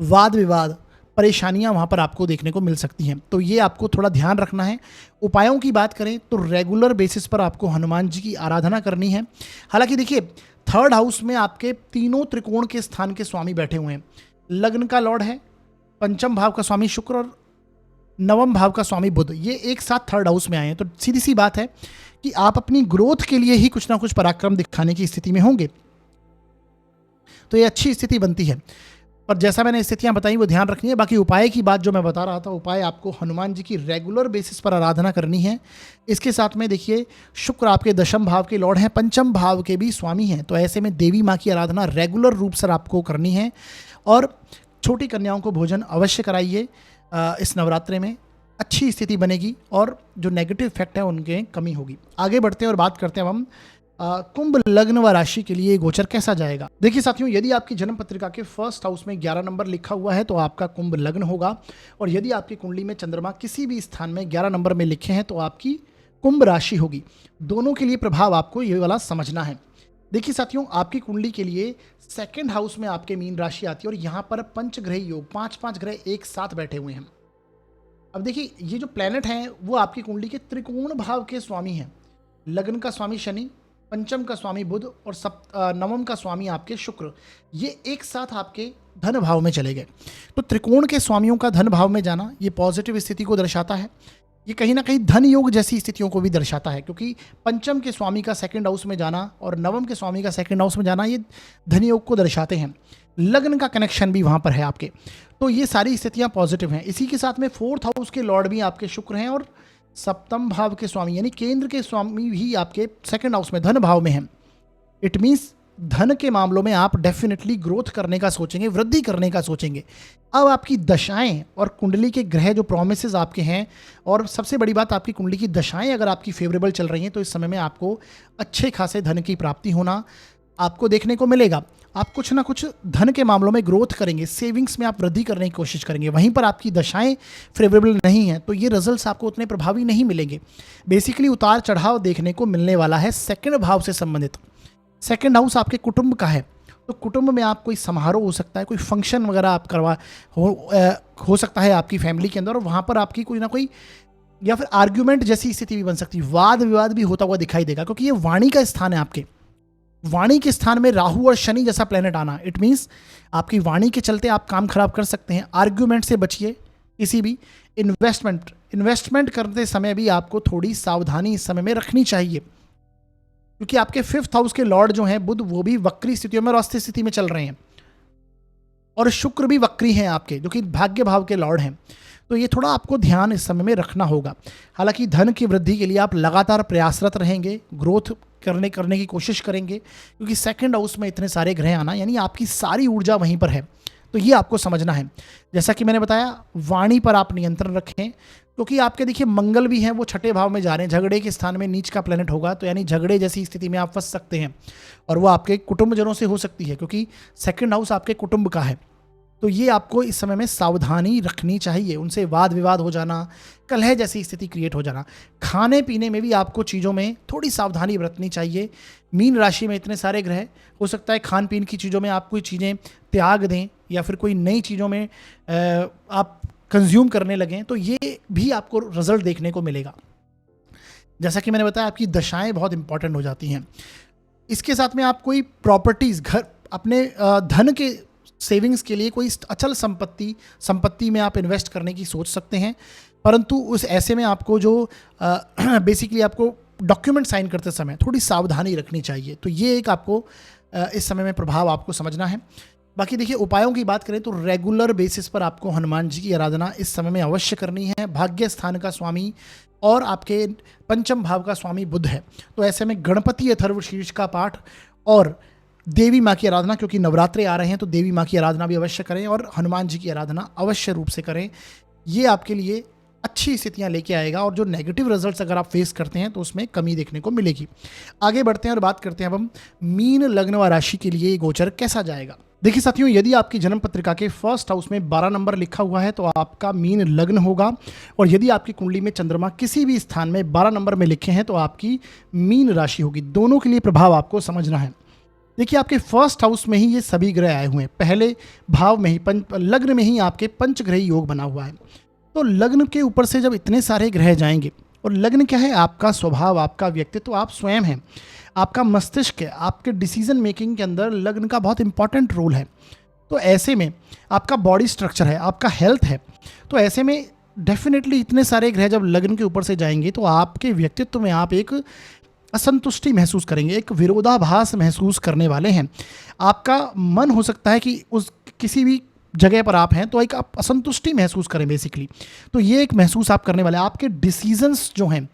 वाद विवाद, परेशानियां वहाँ पर आपको देखने को मिल सकती हैं। तो ये आपको थोड़ा ध्यान रखना है। उपायों की बात करें तो रेगुलर बेसिस पर आपको हनुमान जी की आराधना करनी है। हालांकि देखिए, थर्ड हाउस में आपके तीनों त्रिकोण के स्थान के स्वामी बैठे हुए हैं। लग्न का लॉर्ड है, पंचम भाव का स्वामी शुक्र और नवम भाव का स्वामी बुध, ये एक साथ थर्ड हाउस में आए हैं। तो सीधी सी बात है कि आप अपनी ग्रोथ के लिए ही कुछ ना कुछ पराक्रम दिखाने की स्थिति में होंगे। तो ये अच्छी स्थिति बनती है। पर जैसा मैंने स्थितियां बताई वो ध्यान रखनी है। बाकी उपाय की बात जो मैं बता रहा था, उपाय आपको हनुमान जी की रेगुलर बेसिस पर आराधना करनी है। इसके साथ में देखिए, शुक्र आपके दशम भाव के लॉर्ड हैं, पंचम भाव के भी स्वामी हैं। तो ऐसे में देवी माँ की आराधना रेगुलर रूप से आपको करनी है, और छोटी कन्याओं को भोजन अवश्य कराइए। इस नवरात्रे में अच्छी स्थिति बनेगी और जो नेगेटिव इफेक्ट है उनके कमी होगी। आगे बढ़ते हैं और बात करते हैं हम कुंभ लग्न व राशि के लिए गोचर कैसा जाएगा। देखिए साथियों, यदि आपकी जन्म पत्रिका के फर्स्ट हाउस में 11 नंबर लिखा हुआ है तो आपका कुंभ लग्न होगा, और यदि आपकी कुंडली में चंद्रमा किसी भी स्थान में 11 नंबर में लिखे हैं तो आपकी कुंभ राशि होगी। दोनों के लिए प्रभाव आपको ये वाला समझना है। देखिए साथियों, आपकी कुंडली के लिए सेकंड हाउस में आपके मीन राशि आती है, और यहाँ पर पंचग्रह योग, 5 ग्रह एक साथ बैठे हुए हैं। अब देखिए, ये जो प्लेनेट हैं वो आपकी कुंडली के त्रिकोण भाव के स्वामी हैं। लग्न का स्वामी शनि, पंचम का स्वामी बुध और नवम का स्वामी आपके शुक्र, ये एक साथ आपके धन भाव में चले गए। तो त्रिकोण के स्वामियों का धन भाव में जाना ये पॉजिटिव स्थिति को दर्शाता है। ये कहीं ना कहीं धन योग जैसी स्थितियों को भी दर्शाता है, क्योंकि पंचम के स्वामी का सेकंड हाउस में जाना और नवम के स्वामी का सेकंड हाउस में जाना ये धन योग को दर्शाते हैं। लग्न का कनेक्शन भी वहाँ पर है आपके। तो ये सारी स्थितियाँ पॉजिटिव हैं। इसी के साथ में फोर्थ हाउस के लॉर्ड भी आपके शुक्र हैं, और सप्तम भाव के स्वामी यानी केंद्र के स्वामी भी आपके सेकंड हाउस में धन भाव में हैं। इट मीन्स धन के मामलों में आप डेफिनेटली ग्रोथ करने का सोचेंगे, वृद्धि करने का सोचेंगे। अब आपकी दशाएं और कुंडली के ग्रह जो प्रोमिसेस आपके हैं, और सबसे बड़ी बात आपकी कुंडली की दशाएं अगर आपकी फेवरेबल चल रही हैं तो इस समय में आपको अच्छे खासे धन की प्राप्ति होना आपको देखने को मिलेगा। आप कुछ ना कुछ धन के मामलों में ग्रोथ करेंगे, सेविंग्स में आप वृद्धि करने की कोशिश करेंगे। वहीं पर आपकी दशाएं फेवरेबल नहीं हैं तो ये रिजल्ट्स आपको उतने प्रभावी नहीं मिलेंगे। बेसिकली उतार चढ़ाव देखने को मिलने वाला है सेकंड भाव से संबंधित। सेकंड हाउस आपके कुटुंब का है, तो कुटुंब में आप कोई समारोह हो सकता है, कोई फंक्शन वगैरह आप हो सकता है आपकी फैमिली के अंदर, और वहाँ पर आपकी कोई ना कोई, या फिर आर्ग्यूमेंट जैसी स्थिति भी बन सकती है, वाद विवाद भी होता हुआ दिखाई देगा, क्योंकि ये वाणी का स्थान है आपके। वाणी के स्थान में राहु और शनि जैसा प्लेनेट आना, इट मीन्स आपकी वाणी के चलते आप काम खराब कर सकते हैं। आर्ग्यूमेंट से बचिए। किसी भी इन्वेस्टमेंट करते समय भी आपको थोड़ी सावधानी इस समय में रखनी चाहिए, क्योंकि आपके 5th हाउस के लॉर्ड जो हैं बुध, वो भी वक्री स्थितियों में और अस्थिर स्थिति में चल रहे हैं, और शुक्र भी वक्री हैं आपके, जो कि भाग्य भाव के लॉर्ड हैं। तो ये थोड़ा आपको ध्यान इस समय में रखना होगा। हालांकि धन की वृद्धि के लिए आप लगातार प्रयासरत रहेंगे, ग्रोथ करने की कोशिश करेंगे, क्योंकि 2nd हाउस में इतने सारे ग्रह आना यानी आपकी सारी ऊर्जा वहीं पर है। तो ये आपको समझना है। जैसा कि मैंने बताया, वाणी पर आप नियंत्रण रखें, क्योंकि आपके देखिए मंगल भी हैं, वो 6ठे भाव में जा रहे हैं, झगड़े के स्थान में नीच का प्लेनेट होगा, तो यानी झगड़े जैसी स्थिति में आप फंस सकते हैं, और वो आपके कुटुंबजनों से हो सकती है, क्योंकि 2nd हाउस आपके कुटुंब का है। तो ये आपको इस समय में सावधानी रखनी चाहिए, उनसे वाद विवाद हो जाना, कलह जैसी स्थिति क्रिएट हो जाना। खाने पीने में भी आपको चीज़ों में थोड़ी सावधानी बरतनी चाहिए। मीन राशि में इतने सारे ग्रह, हो सकता है खान पीन की चीज़ों में आप कोई चीज़ें त्याग दें, या फिर कोई नई चीज़ों में आप कंज्यूम करने लगें, तो ये भी आपको रिजल्ट देखने को मिलेगा। जैसा कि मैंने बताया, आपकी दशाएं बहुत इंपॉर्टेंट हो जाती हैं। इसके साथ में आप कोई प्रॉपर्टीज़, घर, अपने धन के सेविंग्स के लिए कोई अचल संपत्ति में आप इन्वेस्ट करने की सोच सकते हैं, परंतु उस ऐसे में आपको जो बेसिकली आपको डॉक्यूमेंट साइन करते समय थोड़ी सावधानी रखनी चाहिए। तो ये एक आपको इस समय में प्रभाव आपको समझना है। बाकी देखिए, उपायों की बात करें तो रेगुलर बेसिस पर आपको हनुमान जी की आराधना इस समय में अवश्य करनी है। भाग्य स्थान का स्वामी और आपके 5म भाव का स्वामी बुध है, तो ऐसे में गणपति अथर्वशीर्ष का पाठ और देवी माँ की आराधना, क्योंकि नवरात्रे आ रहे हैं तो देवी माँ की आराधना भी अवश्य करें, और हनुमान जी की आराधना अवश्य रूप से करें। ये आपके लिए अच्छी स्थितियाँ लेके आएगा, और जो नेगेटिव रिजल्ट्स अगर आप फेस करते हैं तो उसमें कमी देखने को मिलेगी। आगे बढ़ते हैं और बात करते हैं अब हम मीन लग्न व राशि के लिए गोचर कैसा जाएगा। देखिए साथियों, यदि आपकी जन्म पत्रिका के 1st हाउस में 12 नंबर लिखा हुआ है तो आपका मीन लग्न होगा, और यदि आपकी कुंडली में चंद्रमा किसी भी स्थान में 12 नंबर में लिखे हैं तो आपकी मीन राशि होगी। दोनों के लिए प्रभाव आपको समझना है। देखिए, आपके 1st हाउस में ही ये सभी ग्रह आए हुए हैं, पहले भाव में ही लग्न में ही आपके पंचग्रही योग बना हुआ है। तो लग्न के ऊपर से जब इतने सारे ग्रह जाएंगे, और लग्न क्या है, आपका स्वभाव, आपका व्यक्तित्व, आप स्वयं हैं, आपका मस्तिष्क है, आपके डिसीजन मेकिंग के अंदर लग्न का बहुत इंपॉर्टेंट रोल है। तो ऐसे में आपका बॉडी स्ट्रक्चर है, आपका हेल्थ है, तो ऐसे में डेफिनेटली इतने सारे ग्रह जब लग्न के ऊपर से जाएंगे तो आपके व्यक्तित्व में आप एक असंतुष्टि महसूस करेंगे, एक विरोधाभास महसूस करने वाले हैं। आपका मन हो सकता है कि उस किसी भी जगह पर आप हैं तो एक आप असंतुष्टि महसूस करें बेसिकली। तो ये एक महसूस आप करने वाले हैं। आपके डिसीजंस जो हैं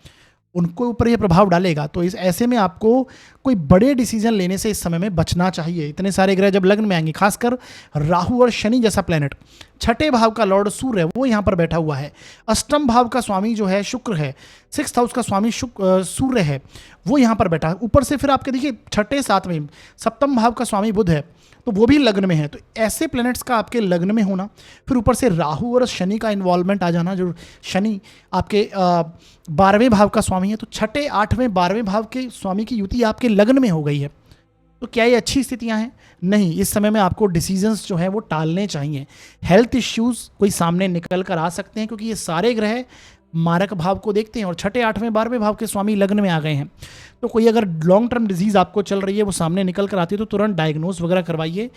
उनको ऊपर ये प्रभाव डालेगा। तो इस ऐसे में आपको कोई बड़े डिसीजन लेने से इस समय में बचना चाहिए। इतने सारे ग्रह जब लग्न में आएंगे, खासकर राहु और शनि जैसा प्लेनेट, 6ठे भाव का लॉर्ड सूर्य वो यहाँ पर बैठा हुआ है, 8म भाव का स्वामी जो है शुक्र है, 6th हाउस का स्वामी सूर्य है वो यहाँ पर बैठा है। ऊपर से फिर आपके देखिए 6ठे 7वें 7म भाव का स्वामी बुध है तो वो भी लग्न में है। तो ऐसे प्लैनेट्स का आपके लग्न में होना, फिर ऊपर से राहु और शनि का इन्वॉल्वमेंट आ जाना, जो शनि आपके 12वें भाव का स्वामी है, तो 6ठे 8वें 12वें भाव के स्वामी की युति आपके लग्न में हो गई है। तो क्या ये अच्छी स्थितियां हैं? नहीं, इस समय में आपको डिसीजंस जो हैं वो टालने चाहिए। हेल्थ इश्यूज कोई सामने निकल कर आ सकते हैं क्योंकि ये सारे ग्रह मारक भाव को देखते हैं और 6ठे 8वें 12वें भाव के स्वामी लग्न में आ गए हैं। तो कोई अगर लॉन्ग टर्म डिजीज आपको चल रही है वो सामने निकल कर आती है तो तुरंत डायग्नोज वगैरह करवाइए।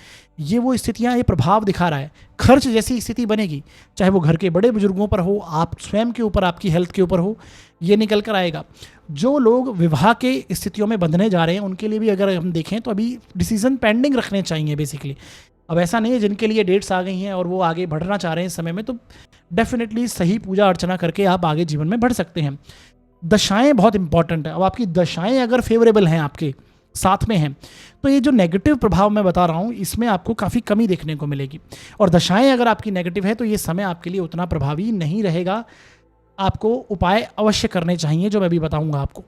ये वो स्थितियां, ये प्रभाव दिखा रहा है। खर्च जैसी स्थिति बनेगी, चाहे वो घर के बड़े बुजुर्गों पर हो, आप स्वयं के ऊपर, आपकी हेल्थ के ऊपर हो, ये निकल कर आएगा। जो लोग विवाह के स्थितियों में बंधने जा रहे हैं उनके लिए भी अगर हम देखें तो अभी डिसीजन पेंडिंग रखने चाहिए बेसिकली। अब ऐसा नहीं है जिनके लिए डेट्स आ गई हैं और वो आगे बढ़ना चाह रहे हैं इस समय में, तो डेफिनेटली सही पूजा अर्चना करके आप आगे जीवन में बढ़ सकते हैं। दशाएं बहुत इंपॉर्टेंट है। अब आपकी दशाएं अगर फेवरेबल हैं, आपके साथ में हैं, तो ये जो नेगेटिव प्रभाव मैं बता रहा हूँ इसमें आपको काफ़ी कमी देखने को मिलेगी। और दशाएं अगर आपकी नेगेटिव है तो ये समय आपके लिए उतना प्रभावी नहीं रहेगा। आपको उपाय अवश्य करने चाहिए जो मैं भी बताऊंगा आपको।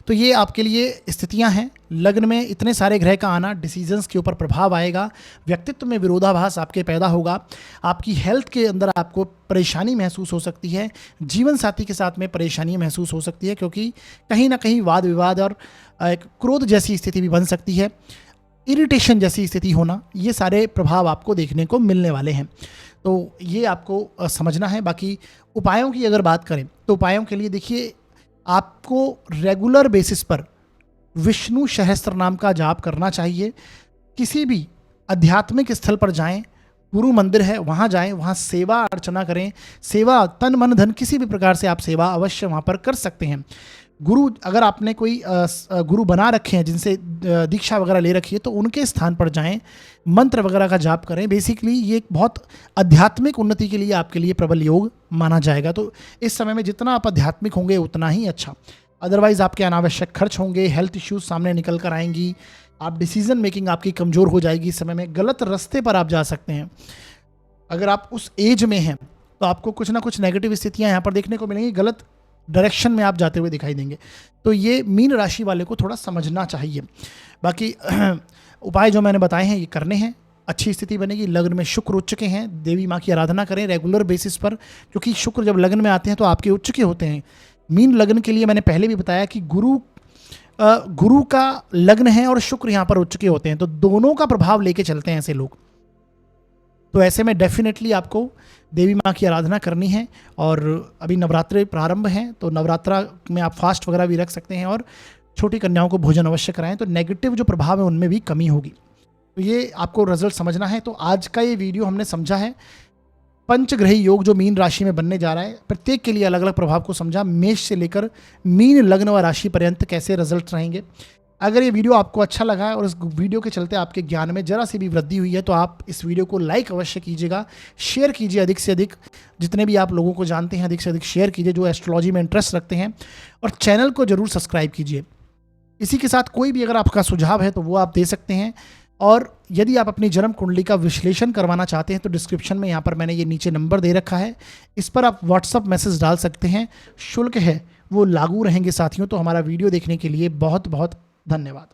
तो ये आपके लिए स्थितियां हैं। लग्न में इतने सारे ग्रह का आना, डिसीजंस के ऊपर प्रभाव आएगा, व्यक्तित्व में विरोधाभास आपके पैदा होगा, आपकी हेल्थ के अंदर आपको परेशानी महसूस हो सकती है, जीवन साथी के साथ में परेशानी महसूस हो सकती है क्योंकि कहीं ना कहीं वाद विवाद और एक क्रोध जैसी स्थिति भी बन सकती है। इरिटेशन जैसी स्थिति होना, ये सारे प्रभाव आपको देखने को मिलने वाले हैं। तो ये आपको समझना है। बाकी उपायों की अगर बात करें तो उपायों के लिए देखिए, आपको रेगुलर बेसिस पर विष्णु सहस्त्र नाम का जाप करना चाहिए। किसी भी आध्यात्मिक स्थल पर जाएं, गुरु मंदिर है वहाँ जाएं, वहाँ सेवा अर्चना करें। सेवा तन मन धन किसी भी प्रकार से आप सेवा अवश्य वहाँ पर कर सकते हैं। गुरु अगर आपने कोई गुरु बना रखे हैं जिनसे दीक्षा वगैरह ले रखी है तो उनके स्थान पर जाएं, मंत्र वगैरह का जाप करें। बेसिकली ये एक बहुत आध्यात्मिक उन्नति के लिए आपके लिए प्रबल योग माना जाएगा। तो इस समय में जितना आप आध्यात्मिक होंगे उतना ही अच्छा। अदरवाइज आपके अनावश्यक खर्च होंगे, हेल्थ इश्यूज सामने निकल कर आएंगी, आप डिसीजन मेकिंग आपकी कमज़ोर हो जाएगी। इस समय में गलत रास्ते पर आप जा सकते हैं। अगर आप उस एज में हैं तो आपको कुछ ना कुछ नेगेटिव स्थितियां यहाँ पर देखने को मिलेंगी, गलत डायरेक्शन में आप जाते हुए दिखाई देंगे। तो ये मीन राशि वाले को थोड़ा समझना चाहिए। बाकी उपाय जो मैंने बताए हैं ये करने हैं, अच्छी स्थिति बनेगी। लग्न में शुक्र उच्च के हैं, देवी माँ की आराधना करें रेगुलर बेसिस पर, क्योंकि शुक्र जब लग्न में आते हैं तो आपके उच्च के होते हैं। मीन लग्न के लिए मैंने पहले भी बताया कि गुरु का लग्न है और शुक्र यहाँ पर उच्च के होते हैं, तो दोनों का प्रभाव लेके चलते हैं ऐसे लोग। तो ऐसे में डेफिनेटली आपको देवी माँ की आराधना करनी है। और अभी नवरात्रि प्रारंभ हैं तो नवरात्रा में आप फास्ट वगैरह भी रख सकते हैं और छोटी कन्याओं को भोजन अवश्य कराएं, तो नेगेटिव जो प्रभाव है उनमें भी कमी होगी। तो ये आपको रिजल्ट समझना है। तो आज का ये वीडियो हमने समझा है पंचग्रही योग जो मीन राशि में बनने जा रहा है, प्रत्येक के लिए अलग अलग प्रभाव को समझा, मेष से लेकर मीन लग्न व राशि पर्यंत कैसे रिजल्ट रहेंगे। अगर ये वीडियो आपको अच्छा लगा है और इस वीडियो के चलते आपके ज्ञान में जरा सी भी वृद्धि हुई है तो आप इस वीडियो को लाइक अवश्य कीजिएगा, शेयर कीजिए अधिक से अधिक, जितने भी आप लोगों को जानते हैं अधिक से अधिक शेयर कीजिए जो एस्ट्रोलॉजी में इंटरेस्ट रखते हैं, और चैनल को जरूर सब्सक्राइब कीजिए। इसी के साथ कोई भी अगर आपका सुझाव है तो वो आप दे सकते हैं। और यदि आप अपनी जन्म कुंडली का विश्लेषण करवाना चाहते हैं तो डिस्क्रिप्शन में यहाँ पर मैंने ये नीचे नंबर दे रखा है, इस पर आप व्हाट्सअप मैसेज डाल सकते हैं। शुल्क है वो लागू रहेंगे साथियों। तो हमारा वीडियो देखने के लिए बहुत बहुत धन्यवाद।